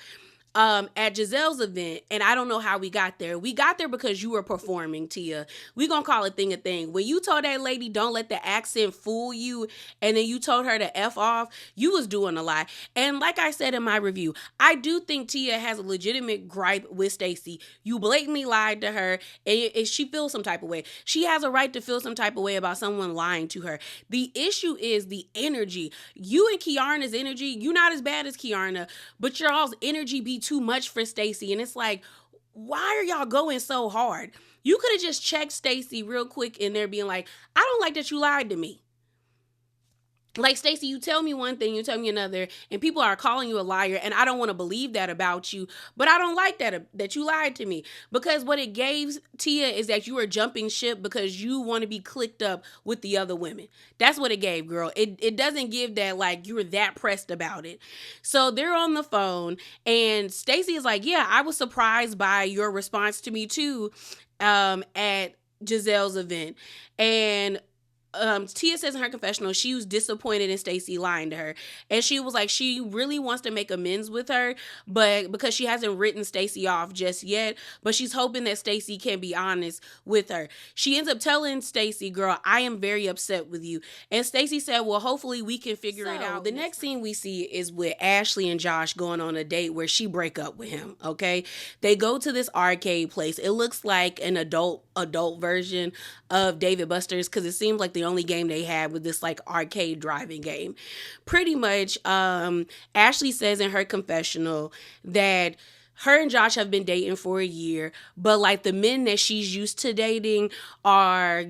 at Giselle's event, and I don't know how we got there. We got there because you were performing, Tia. We gonna call a thing a thing. When you told that lady, don't let the accent fool you, and then you told her to F off, you was doing a lot. And like I said in my review, I do think Tia has a legitimate gripe with Stacey. You blatantly lied to her, and she feels some type of way. She has a right to feel some type of way about someone lying to her. The issue is the energy. You and Keiarna's energy, you not as bad as Keiarna, but y'all's energy be too much for Stacey. And it's like, why are y'all going so hard? You could have just checked Stacey real quick in there being like, I don't like that you lied to me. Like, Stacey, you tell me one thing, you tell me another, and people are calling you a liar, and I don't want to believe that about you, but I don't like that you lied to me. Because what it gave Tia is that you are jumping ship because you want to be clicked up with the other women. That's what it gave, girl. It doesn't give that, like, you were that pressed about it. So they're on the phone, and Stacey is like, yeah, I was surprised by your response to me, too, at Giselle's event. And Tia says in her confessional she was disappointed in Stacey lying to her, and she was like she really wants to make amends with her, but because she hasn't written Stacey off just yet, but she's hoping that Stacey can be honest with her. She ends up telling Stacey, "Girl, I am very upset with you," and Stacey said, "Well, hopefully we can figure it out." The next scene we see is with Ashley and Josh going on a date where she break up with him. Okay, they go to this arcade place. It looks like an adult version of David Buster's, because it seems like the only game they had was this like arcade driving game. Pretty much, Ashley says in her confessional that her and Josh have been dating for a year, but like the men that she's used to dating are,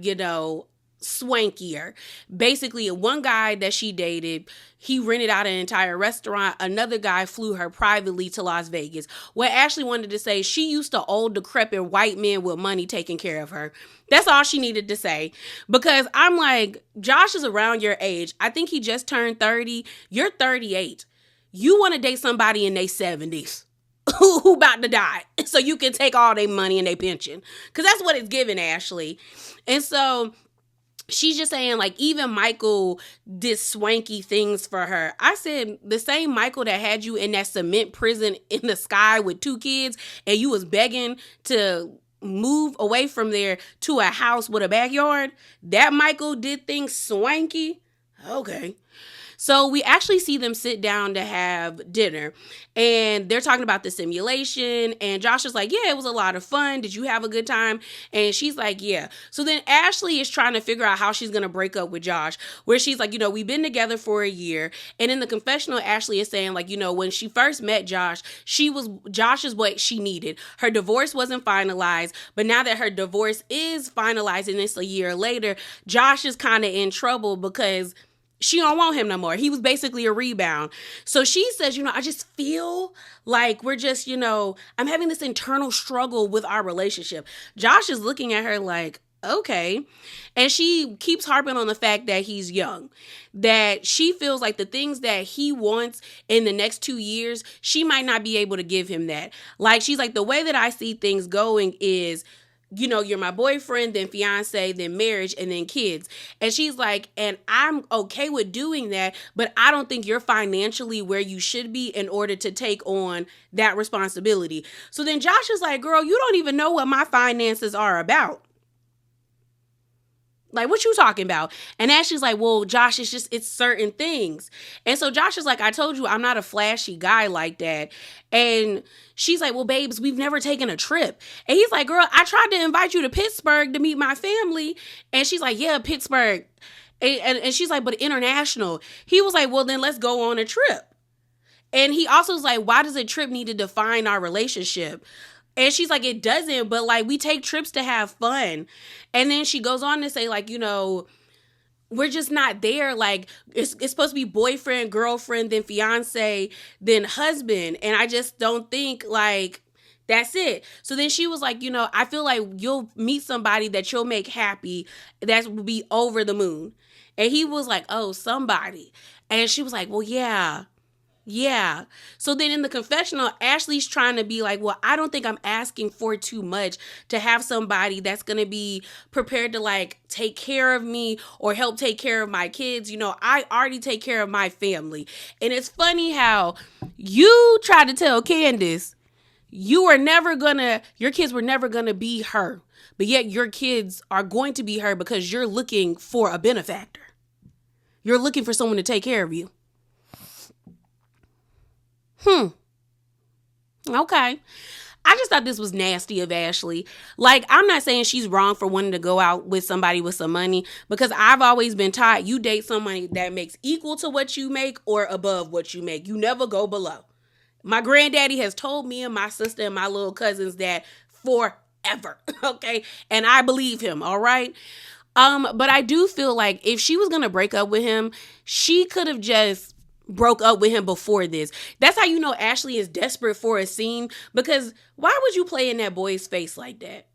swankier. Basically, one guy that she dated, he rented out an entire restaurant. Another guy flew her privately to Las Vegas. What Ashley wanted to say, she used to old, decrepit white men with money taking care of her. That's all she needed to say. Because I'm like, Josh is around your age. I think he just turned 30. You're 38. You want to date somebody in their 70s. Who about to die, so you can take all their money and their pension. Because that's what it's giving, Ashley. And so she's just saying, like, even Michael did swanky things for her. I said, the same Michael that had you in that cement prison in the sky with 2 kids, and you was begging to move away from there to a house with a backyard, that Michael did things swanky? Okay. So we actually see them sit down to have dinner, and they're talking about the simulation, and Josh is like, yeah, it was a lot of fun. Did you have a good time? And she's like, yeah. So then Ashley is trying to figure out how she's going to break up with Josh, where she's like, we've been together for a year. And in the confessional, Ashley is saying, like, when she first met Josh, Josh is what she needed. Her divorce wasn't finalized, but now that her divorce is finalized and it's a year later, Josh is kind of in trouble because she don't want him no more. He was basically a rebound. So she says, I just feel like we're just, I'm having this internal struggle with our relationship. Josh is looking at her like, okay. And she keeps harping on the fact that he's young, that she feels like the things that he wants in the next 2 years, she might not be able to give him that. Like, she's like, the way that I see things going is, you're my boyfriend, then fiance, then marriage, and then kids. And she's like, and I'm okay with doing that, but I don't think you're financially where you should be in order to take on that responsibility. So then Josh is like, girl, you don't even know what my finances are about. Like, what you talking about? And Ashley's like, well, Josh, it's certain things. And so Josh is like, I told you I'm not a flashy guy like that. And she's like, well, babes, we've never taken a trip. And he's like, girl, I tried to invite you to Pittsburgh to meet my family. And she's like, yeah, Pittsburgh. And she's like, but international. He was like, well, then let's go on a trip. And he also was like, why does a trip need to define our relationship? And she's like, it doesn't, but like, we take trips to have fun. And then she goes on to say, like, we're just not there. Like, it's supposed to be boyfriend, girlfriend, then fiance, then husband. And I just don't think, like, that's it. So then she was like, I feel like you'll meet somebody that you'll make happy. That will be over the moon. And he was like, oh, somebody. And she was like, well, yeah. Yeah. So then in the confessional, Ashley's trying to be like, well, I don't think I'm asking for too much to have somebody that's going to be prepared to like take care of me or help take care of my kids. I already take care of my family. And it's funny how you tried to tell Candiace your kids were never going to be her, but yet your kids are going to be her because you're looking for a benefactor. You're looking for someone to take care of you. Okay. I just thought this was nasty of Ashley. Like, I'm not saying she's wrong for wanting to go out with somebody with some money, because I've always been taught you date somebody that makes equal to what you make or above what you make. You never go below. My granddaddy has told me and my sister and my little cousins that forever. Okay. And I believe him. All right. But I do feel like if she was going to break up with him, she could have just broke up with him before this. That's how Ashley is desperate for a scene, because why would you play in that boy's face like that?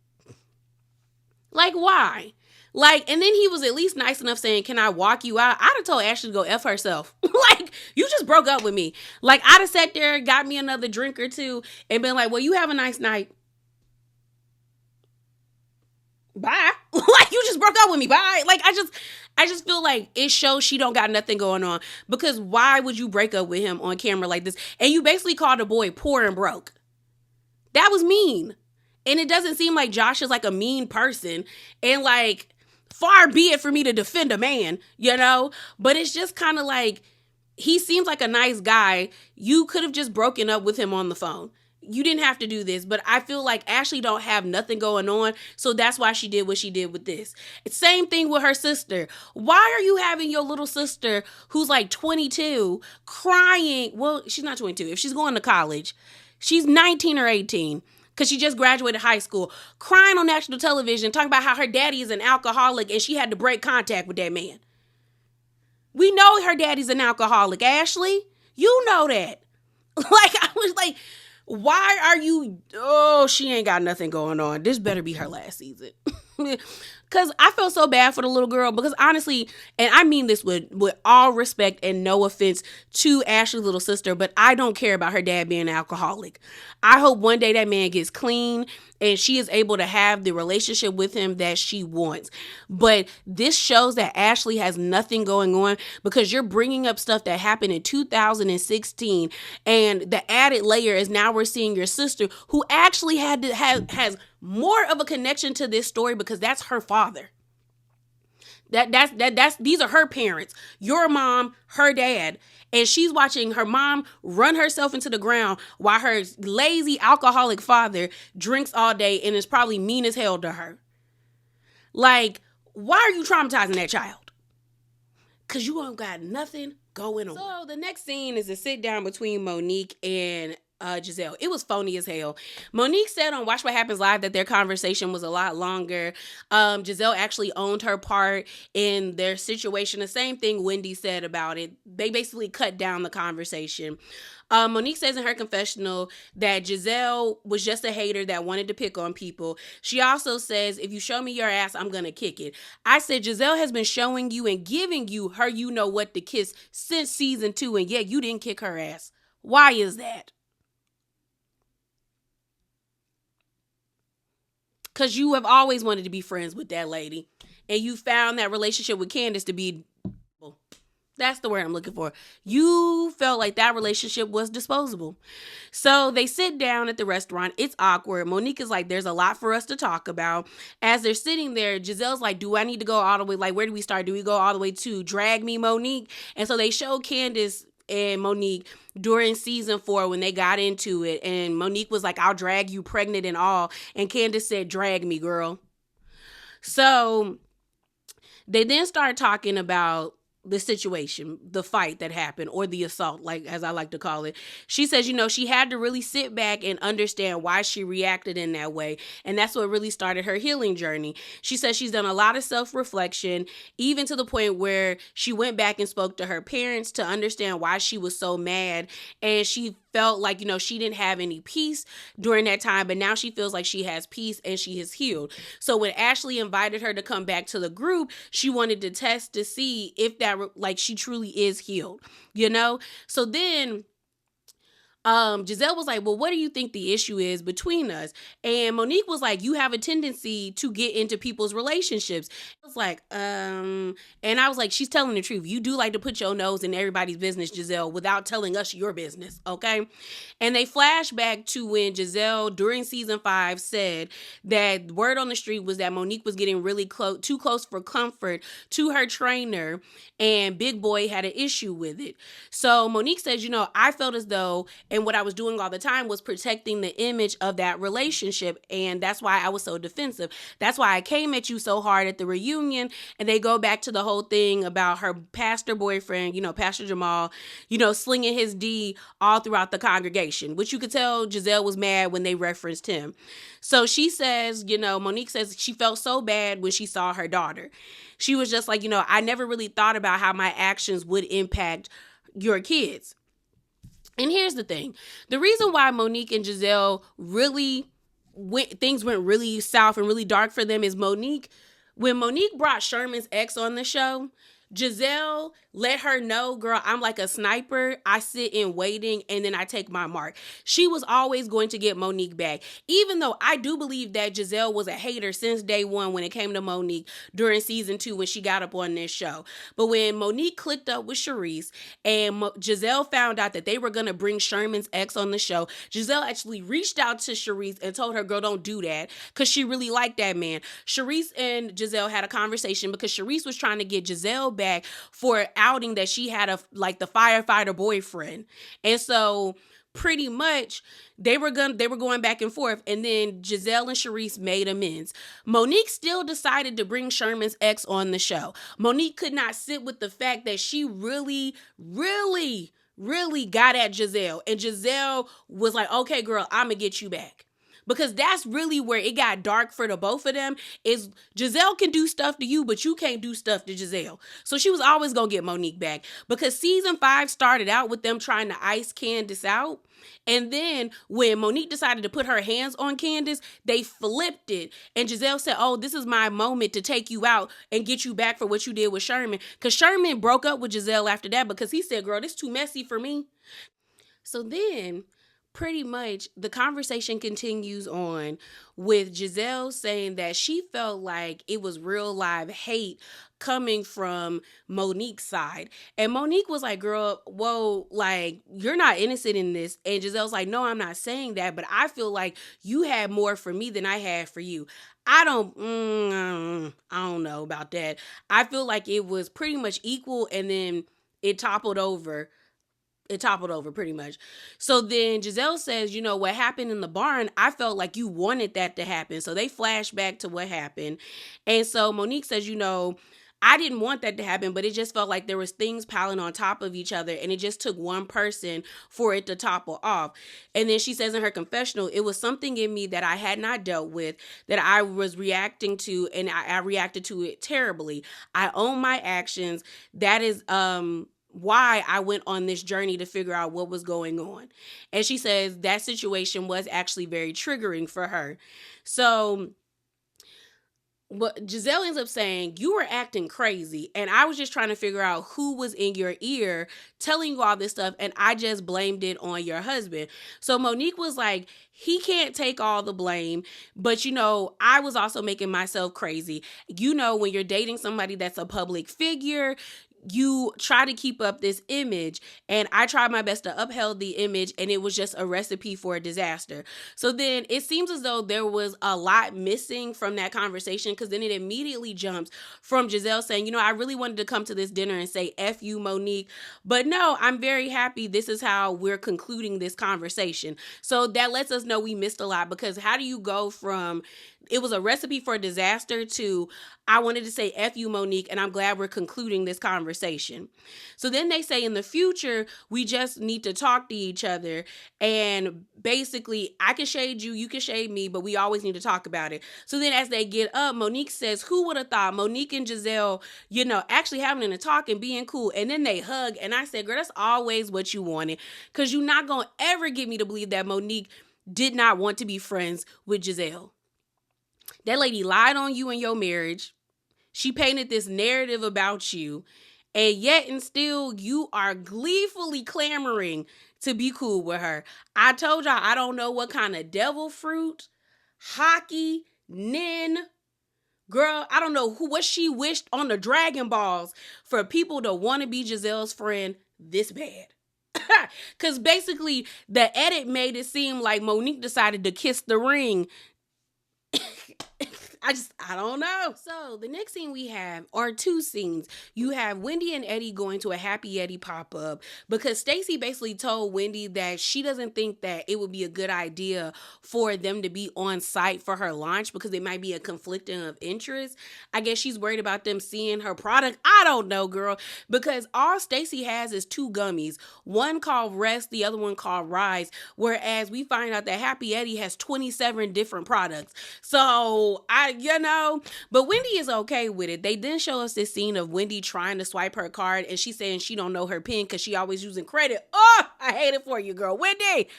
Like, why? Like, and then he was at least nice enough saying, can I walk you out? I'd have told Ashley to go F herself. Like, you just broke up with me. Like, I'd have sat there, got me another drink or two, and been like, well, you have a nice night. Bye. Like, you just broke up with with me. Bye. Like, I just feel like it shows she don't got nothing going on. Because why would you break up with him on camera like this? And you basically called the boy poor and broke. That was mean. And it doesn't seem like Josh is like a mean person. And like, far be it for me to defend a man, you know? But it's just kind of like, he seems like a nice guy. You could have just broken up with him on the phone. You didn't have to do this, but I feel like Ashley don't have nothing going on, so that's why she did what she did with this. Same thing with her sister. Why are you having your little sister, who's like 22, crying? Well, she's not 22. If she's going to college, she's 19 or 18, because she just graduated high school, crying on national television, talking about how her daddy is an alcoholic and she had to break contact with that man. We know her daddy's an alcoholic, Ashley. You know that. Like, I was like, why are you... Oh, she ain't got nothing going on. This better be her last season. Because I felt so bad for the little girl. Because honestly, and I mean this with all respect and no offense to Ashley's little sister, but I don't care about her dad being an alcoholic. I hope one day that man gets clean and she is able to have the relationship with him that she wants. But this shows that Ashley has nothing going on, because you're bringing up stuff that happened in 2016. And the added layer is now we're seeing your sister, who actually has more of a connection to this story because that's her father. These are her parents, your mom, her dad, and she's watching her mom run herself into the ground while her lazy alcoholic father drinks all day and is probably mean as hell to her. Like, why are you traumatizing that child? Because you ain't got nothing going on. So the next scene is a sit down between Monique and Giselle. It was phony as hell. Monique said on Watch What Happens Live that their conversation was a lot longer. Giselle actually owned her part in their situation. The same thing Wendy said about it. They basically cut down the conversation. Monique says in her confessional that Giselle was just a hater that wanted to pick on people. She also says, if you show me your ass, I'm gonna kick it. I said, Giselle has been showing you and giving you her you know what to kiss since season 2, and yet you didn't kick her ass. Why is that? Because you have always wanted to be friends with that lady. And you found that relationship with Candiace to be... That's the word I'm looking for. You felt like that relationship was disposable. So they sit down at the restaurant. It's awkward. Monique is like, there's a lot for us to talk about. As they're sitting there, Giselle's like, do I need to go all the way? Like, where do we start? Do we go all the way to Drag Me, Monique? And so they show Candiace and Monique during season 4 when they got into it. And Monique was like, I'll drag you pregnant and all. And Candiace said, drag me, girl. So they then start talking about the situation, the fight that happened, or the assault, like as I like to call it. She says, she had to really sit back and understand why she reacted in that way. And that's what really started her healing journey. She says she's done a lot of self-reflection, even to the point where she went back and spoke to her parents to understand why she was so mad. And she felt like, she didn't have any peace during that time, but now she feels like she has peace and she has healed. So when Ashley invited her to come back to the group, she wanted to test to see if that, like, she truly is healed, So then Giselle was like, well, what do you think the issue is between us? And Monique was like, you have a tendency to get into people's relationships. I was like, and I was like, she's telling the truth. You do like to put your nose in everybody's business, Giselle, without telling us your business, okay? And they flash back to when Giselle, during season 5, said that word on the street was that Monique was getting really too close for comfort to her trainer, and Big Boy had an issue with it. So Monique says, I felt as though, and what I was doing all the time was protecting the image of that relationship. And that's why I was so defensive. That's why I came at you so hard at the reunion. And they go back to the whole thing about her pastor boyfriend, Pastor Jamal, slinging his D all throughout the congregation, which you could tell Giselle was mad when they referenced him. So she says, Monique says she felt so bad when she saw her daughter. She was just like, I never really thought about how my actions would impact your kids. And here's the thing. The reason why Monique and Giselle things went really south and really dark for them is when Monique brought Sherman's ex on the show, Giselle let her know, girl, I'm like a sniper. I sit in waiting and then I take my mark. She was always going to get Monique back. Even though I do believe that Giselle was a hater since day one when it came to Monique during season 2 when she got up on this show. But when Monique clicked up with Charisse and Giselle found out that they were going to bring Sherman's ex on the show, Giselle actually reached out to Charisse and told her, girl, don't do that, because she really liked that man. Charisse and Giselle had a conversation because Charisse was trying to get Giselle back for outing that she had the firefighter boyfriend. And so pretty much they were going back and forth, and then Giselle and Charisse made amends. Monique still decided to bring Sherman's ex on the show. Monique could not sit with the fact that she really got at Giselle, and Giselle was like, okay, girl, I'm gonna get you back. Because that's really where it got dark for the both of them, is Giselle can do stuff to you, but you can't do stuff to Giselle. So she was always going to get Monique back. Because season 5 started out with them trying to ice Candiace out. And then when Monique decided to put her hands on Candiace, they flipped it. And Giselle said, oh, this is my moment to take you out and get you back for what you did with Sherman. Because Sherman broke up with Giselle after that because he said, girl, this is too messy for me. So then pretty much the conversation continues on with Giselle saying that she felt like it was real live hate coming from Monique's side. And Monique was like, girl, whoa, like, you're not innocent in this. And Giselle's like, no, I'm not saying that, but I feel like you had more for me than I had for you. I don't know about that. I feel like it was pretty much equal, and then it toppled over pretty much. So then Giselle says, you know, what happened in the barn, I felt like you wanted that to happen. So they flash back to what happened. And so Monique says, you know, I didn't want that to happen, but it just felt like there was things piling on top of each other, and it just took one person for it to topple off. And then she says in her confessional, it was something in me that I had not dealt with, that I was reacting to, and I reacted to it terribly. I own my actions. That is why I went on this journey to figure out what was going on. And she says that situation was actually very triggering for her. So what Giselle ends up saying, you were acting crazy, and I was just trying to figure out who was in your ear telling you all this stuff, and I just blamed it on your husband. So Monique was like, he can't take all the blame, but you know, I was also making myself crazy. You know, when you're dating somebody that's a public figure, you try to keep up this image, and I tried my best to uphold the image, and it was just a recipe for a disaster. So then it seems as though there was a lot missing from that conversation, because then it immediately jumps from Giselle saying, you know, I really wanted to come to this dinner and say F you, Monique, but no, I'm very happy this is how we're concluding this conversation. So that lets us know we missed a lot, because how do you go from it was a recipe for disaster to I wanted to say F you, Monique, and I'm glad we're concluding this conversation. So then they say in the future, we just need to talk to each other. And basically, I can shade you, you can shade me, but we always need to talk about it. So then as they get up, Monique says, who would have thought Monique and Giselle, you know, actually having a talk and being cool. And then they hug. And I said, girl, that's always what you wanted. Because you're not going to ever get me to believe that Monique did not want to be friends with Giselle. That lady lied on you in your marriage. She painted this narrative about you, and yet and still you are gleefully clamoring to be cool with her. I told y'all I don't know what kind of devil fruit, hockey, nin, girl, I don't know what she wished on the Dragon Balls for people to want to be Giselle's friend this bad. Because basically the edit made it seem like Monique decided to kiss the ring. I don't know. So the next scene we have are two scenes. You have Wendy and Eddie going to a Happy Eddie pop-up because Stacey basically told Wendy that she doesn't think that it would be a good idea for them to be on site for her launch because it might be a conflicting of interest. I guess she's worried about them seeing her product. I don't know, girl, because all Stacey has is 2 gummies. One called Rest, the other one called Rise, whereas we find out that Happy Eddie has 27 different products. So but Wendy is okay with it. They then show us this scene of Wendy trying to swipe her card and she's saying she don't know her PIN because she always using credit. Oh, I hate it for you, girl. Wendy.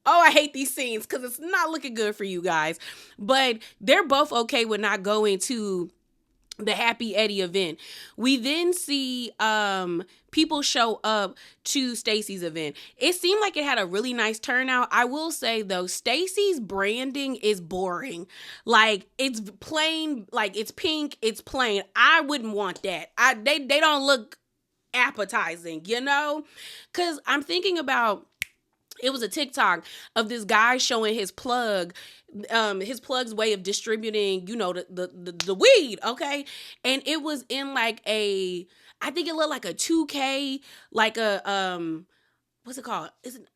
Oh, I hate these scenes because it's not looking good for you guys. But they're both okay with not going to the Happy Eddie event. We then see people show up to Stacy's event. It seemed like it had a really nice turnout. I will say though, Stacy's branding is boring. Like it's plain, like it's pink, it's plain. I wouldn't want that. They don't look appetizing, you know? Cause I'm thinking about, it was a TikTok of this guy showing his plug's way of distributing, you know, the weed, okay? And it was in like I think it looked like a 2K, like a what's it called? Is it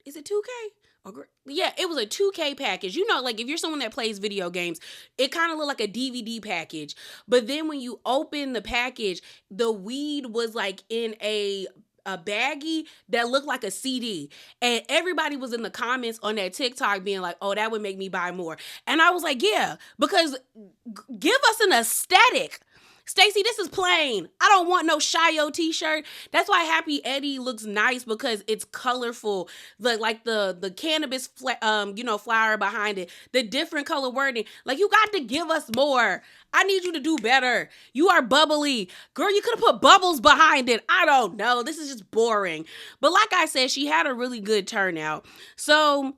is it 2K? Yeah, it was a 2K package. You know, like if you're someone that plays video games, it kind of looked like a DVD package. But then when you open the package, the weed was like in a baggie that looked like a CD. And everybody was in the comments on that TikTok being like, oh, that would make me buy more. And I was like, yeah, because give us an aesthetic. Stacey, this is plain. I don't want no Shio t-shirt. That's why Happy Eddie looks nice, because it's colorful. The cannabis flower behind it, the different color wording. Like, you got to give us more. I need you to do better. You are bubbly. Girl, you could have put bubbles behind it. I don't know. This is just boring. But like I said, she had a really good turnout. So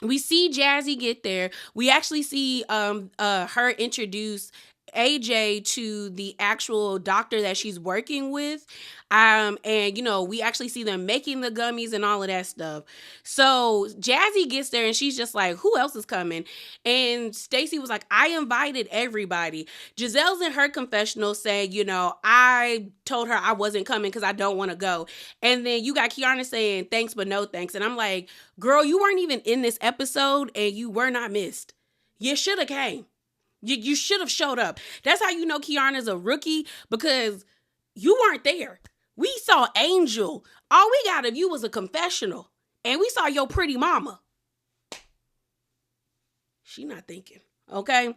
we see Jazzy get there. We actually see her introduce AJ to the actual doctor that she's working with. And, you know, we actually see them making the gummies and all of that stuff. So Jazzy gets there and she's just like, who else is coming? And Stacey was like, I invited everybody. Giselle's in her confessional saying, you know, I told her I wasn't coming because I don't want to go. And then you got Keiarna saying, thanks, but no thanks. And I'm like, girl, you weren't even in this episode and you were not missed. You should have came. You should have showed up. That's how you know Keiarna's a rookie, because you weren't there. We saw Angel. All we got of you was a confessional. And we saw your pretty mama. She not thinking. Okay?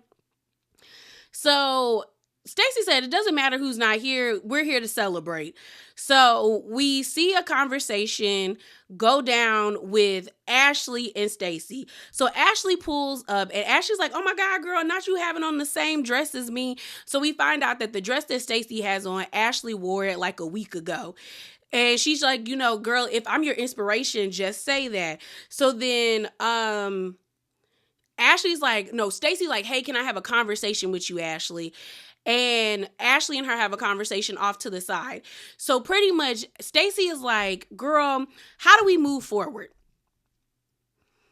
So Stacey said, it doesn't matter who's not here. We're here to celebrate. So we see a conversation go down with Ashley and Stacey. So Ashley pulls up and Ashley's like, oh my God, girl, not you having on the same dress as me. So we find out that the dress that Stacey has on, Ashley wore it like a week ago. And she's like, you know, girl, if I'm your inspiration, just say that. So then, Ashley's like, no, Stacey like, hey, can I have a conversation with you, Ashley? And Ashley and her have a conversation off to the side. So pretty much Stacey is like, girl, how do we move forward?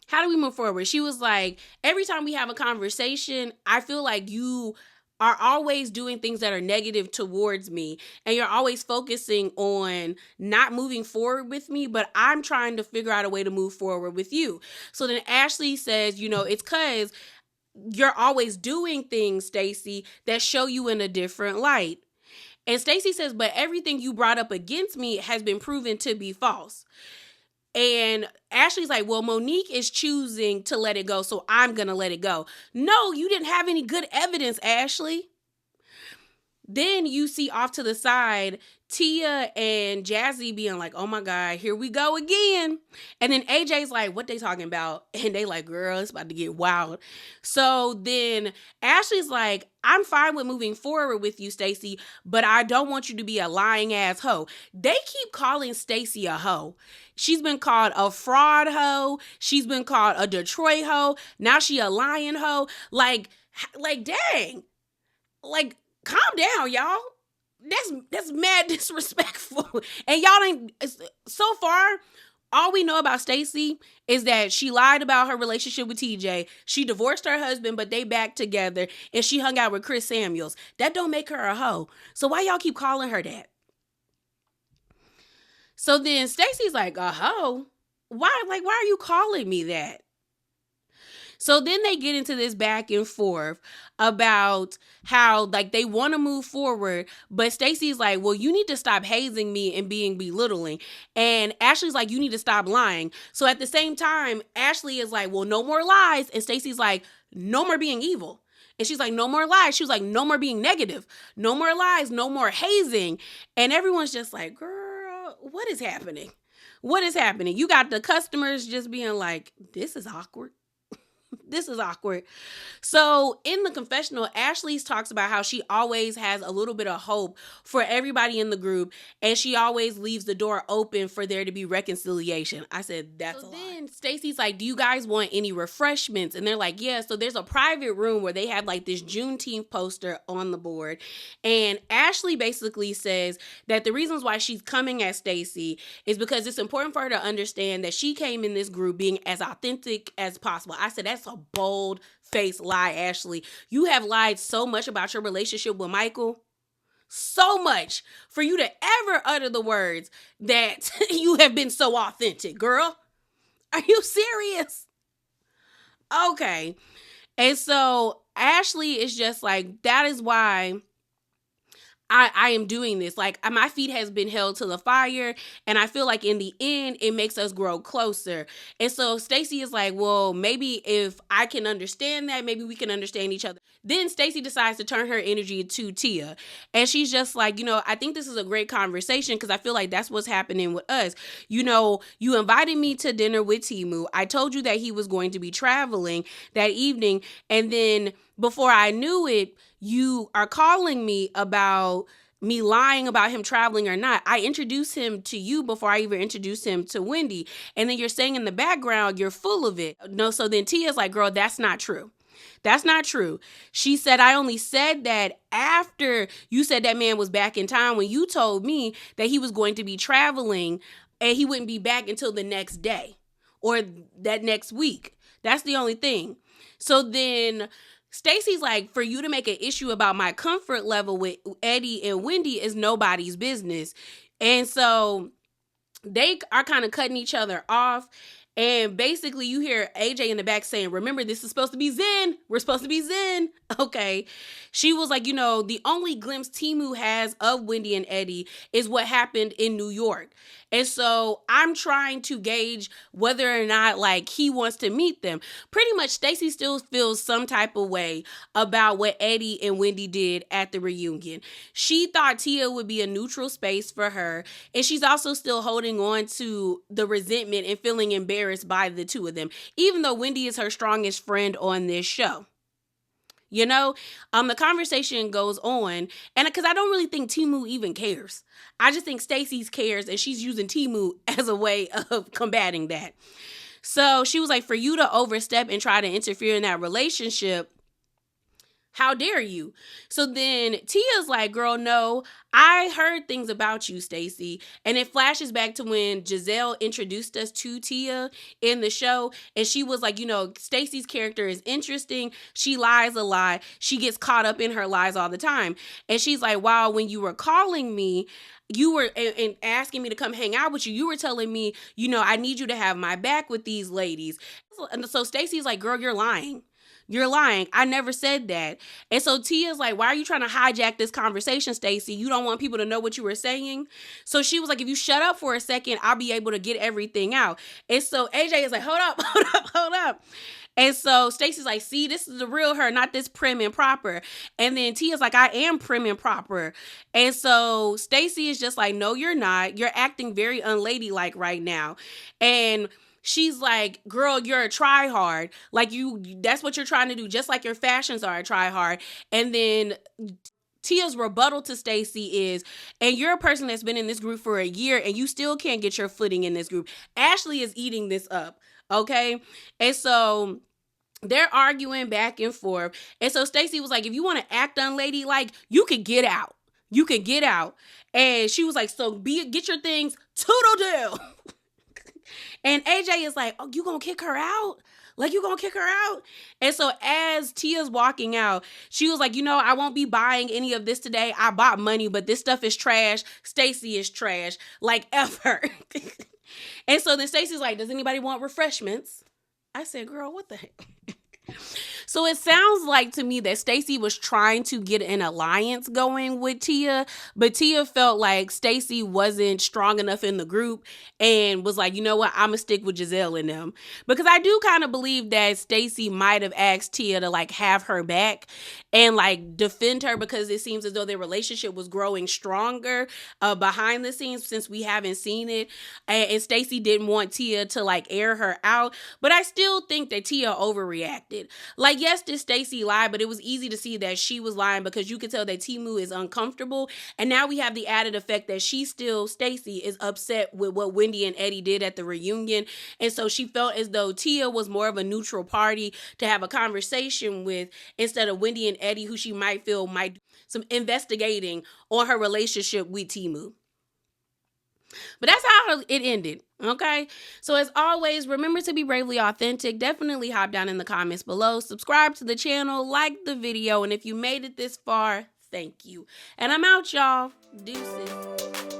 How do we move forward? She was like, every time we have a conversation, I feel like you are always doing things that are negative towards me. And you're always focusing on not moving forward with me, but I'm trying to figure out a way to move forward with you. So then Ashley says, you know, it's because you're always doing things, Stacey, that show you in a different light. And Stacey says, but everything you brought up against me has been proven to be false. And Ashley's like, well, Monique is choosing to let it go, so I'm going to let it go. No, you didn't have any good evidence, Ashley. Then you see off to the side, Tia and Jazzy being like, oh my God, here we go again. And then AJ's like, what they talking about? And they like, girl, it's about to get wild. So then Ashley's like, I'm fine with moving forward with you, Stacey, but I don't want you to be a lying ass hoe. They keep calling Stacey a hoe. She's been called a fraud hoe. She's been called a Detroit hoe. Now she a lying hoe. Like dang. Like, calm down, y'all. That's mad disrespectful. And y'all ain't, so far, all we know about Stacey is that she lied about her relationship with TJ. She divorced her husband, but they back together, and she hung out with Chris Samuels. That don't make her a hoe. So why y'all keep calling her that? So then Stacey's like, a hoe? Why are you calling me that? So then they get into this back and forth about how, like, they want to move forward, but Stacey's like, well, you need to stop hazing me and being belittling. And Ashley's like, you need to stop lying. So at the same time, Ashley is like, well, no more lies. And Stacey's like, no more being evil. And she's like, no more lies. She was like, no more being negative. No more lies. No more hazing. And everyone's just like, girl, what is happening? What is happening? You got the customers just being like, this is awkward. This is awkward. So in the confessional, Ashley talks about how she always has a little bit of hope for everybody in the group, and she always leaves the door open for there to be reconciliation. I said, that's a lie. Then Stacey's like, do you guys want any refreshments? And they're like, yeah. So there's a private room where they have like this Juneteenth poster on the board. And Ashley basically says that the reasons why she's coming at Stacey is because it's important for her to understand that she came in this group being as authentic as possible. I said, that's a bold face lie, Ashley. You have lied so much about your relationship with Michael. So much for you to ever utter the words that you have been so authentic, girl. Are you serious? Okay. And so Ashley is just like, that is why I am doing this. Like, my feet has been held to the fire, and I feel like in the end, it makes us grow closer. And so Stacey is like, well, maybe if I can understand that, maybe we can understand each other. Then Stacey decides to turn her energy to Tia. And she's just like, I think this is a great conversation because I feel like that's what's happening with us. You invited me to dinner with Timu. I told you that he was going to be traveling that evening. And then before I knew it, you are calling me about me lying about him traveling or not. I introduced him to you before I even introduced him to Wendy. And then you're saying in the background, you're full of it. No, so then Tia's like, girl, that's not true. That's not true. She said, I only said that after you said that man was back in town when you told me that he was going to be traveling and he wouldn't be back until the next day or that next week. That's the only thing. So then Stacey's like, for you to make an issue about my comfort level with Eddie and Wendy is nobody's business. And so they are kind of cutting each other off. And basically you hear AJ in the back saying, remember, this is supposed to be Zen. We're supposed to be Zen. Okay. She was like, the only glimpse Timu has of Wendy and Eddie is what happened in New York. And so I'm trying to gauge whether or not like he wants to meet them. Pretty much Stacey still feels some type of way about what Eddie and Wendy did at the reunion. She thought Tia would be a neutral space for her. And she's also still holding on to the resentment and feeling embarrassed by the two of them, even though Wendy is her strongest friend on this show. The conversation goes on, and because I don't really think Timu even cares. I just think Stacey's cares, and she's using Timu as a way of combating that. So she was like, for you to overstep and try to interfere in that relationship, how dare you? So then Tia's like, girl, no, I heard things about you, Stacey. And it flashes back to when Giselle introduced us to Tia in the show. And she was like, Stacey's character is interesting. She lies a lot. She gets caught up in her lies all the time. And she's like, wow, when you were calling me, you were and asking me to come hang out with you. You were telling me, I need you to have my back with these ladies. And so Stacey's like, girl, you're lying. You're lying. I never said that. And so Tia's like, why are you trying to hijack this conversation, Stacey? You don't want people to know what you were saying? So she was like, if you shut up for a second, I'll be able to get everything out. And so AJ is like, hold up. And so Stacey's like, see, this is the real her, not this prim and proper. And then Tia's like, I am prim and proper. And so Stacey is just like, no, you're not. You're acting very unladylike right now. And she's like, girl, you're a try-hard. Like, that's what you're trying to do, just like your fashions are a try-hard. And then Tia's rebuttal to Stacey is, and you're a person that's been in this group for a year, and you still can't get your footing in this group. Ashley is eating this up, okay? And so they're arguing back and forth. And so Stacey was like, if you want to act unladylike, you could get out. You could get out. And she was like, so get your things, toodle-doo. And AJ is like, oh, you gonna kick her out? Like, you gonna kick her out? And so as Tia's walking out, she was like, I won't be buying any of this today. I bought money, but this stuff is trash. Stacey is trash. Like, ever. And so then Stacey's like, does anybody want refreshments? I said, girl, what the heck? So it sounds like to me that Stacey was trying to get an alliance going with Tia, but Tia felt like Stacey wasn't strong enough in the group and was like, you know what, I'm gonna stick with Giselle and them. Because I do kind of believe that Stacey might have asked Tia to like have her back and like defend her, because it seems as though their relationship was growing stronger behind the scenes since we haven't seen it. And Stacey didn't want Tia to like air her out. But I still think that Tia overreacted. Like, yes, did Stacey lie, but it was easy to see that she was lying because you could tell that Timu is uncomfortable. And now we have the added effect that Stacey is upset with what Wendy and Eddie did at the reunion. And so she felt as though Tia was more of a neutral party to have a conversation with instead of Wendy and Eddie, who she might feel might do some investigating on her relationship with Timu. But that's how it ended, okay? So as always, remember to be bravely authentic. Definitely hop down in the comments below. Subscribe to the channel, like the video, and if you made it this far, thank you. And I'm out, y'all. Deuces.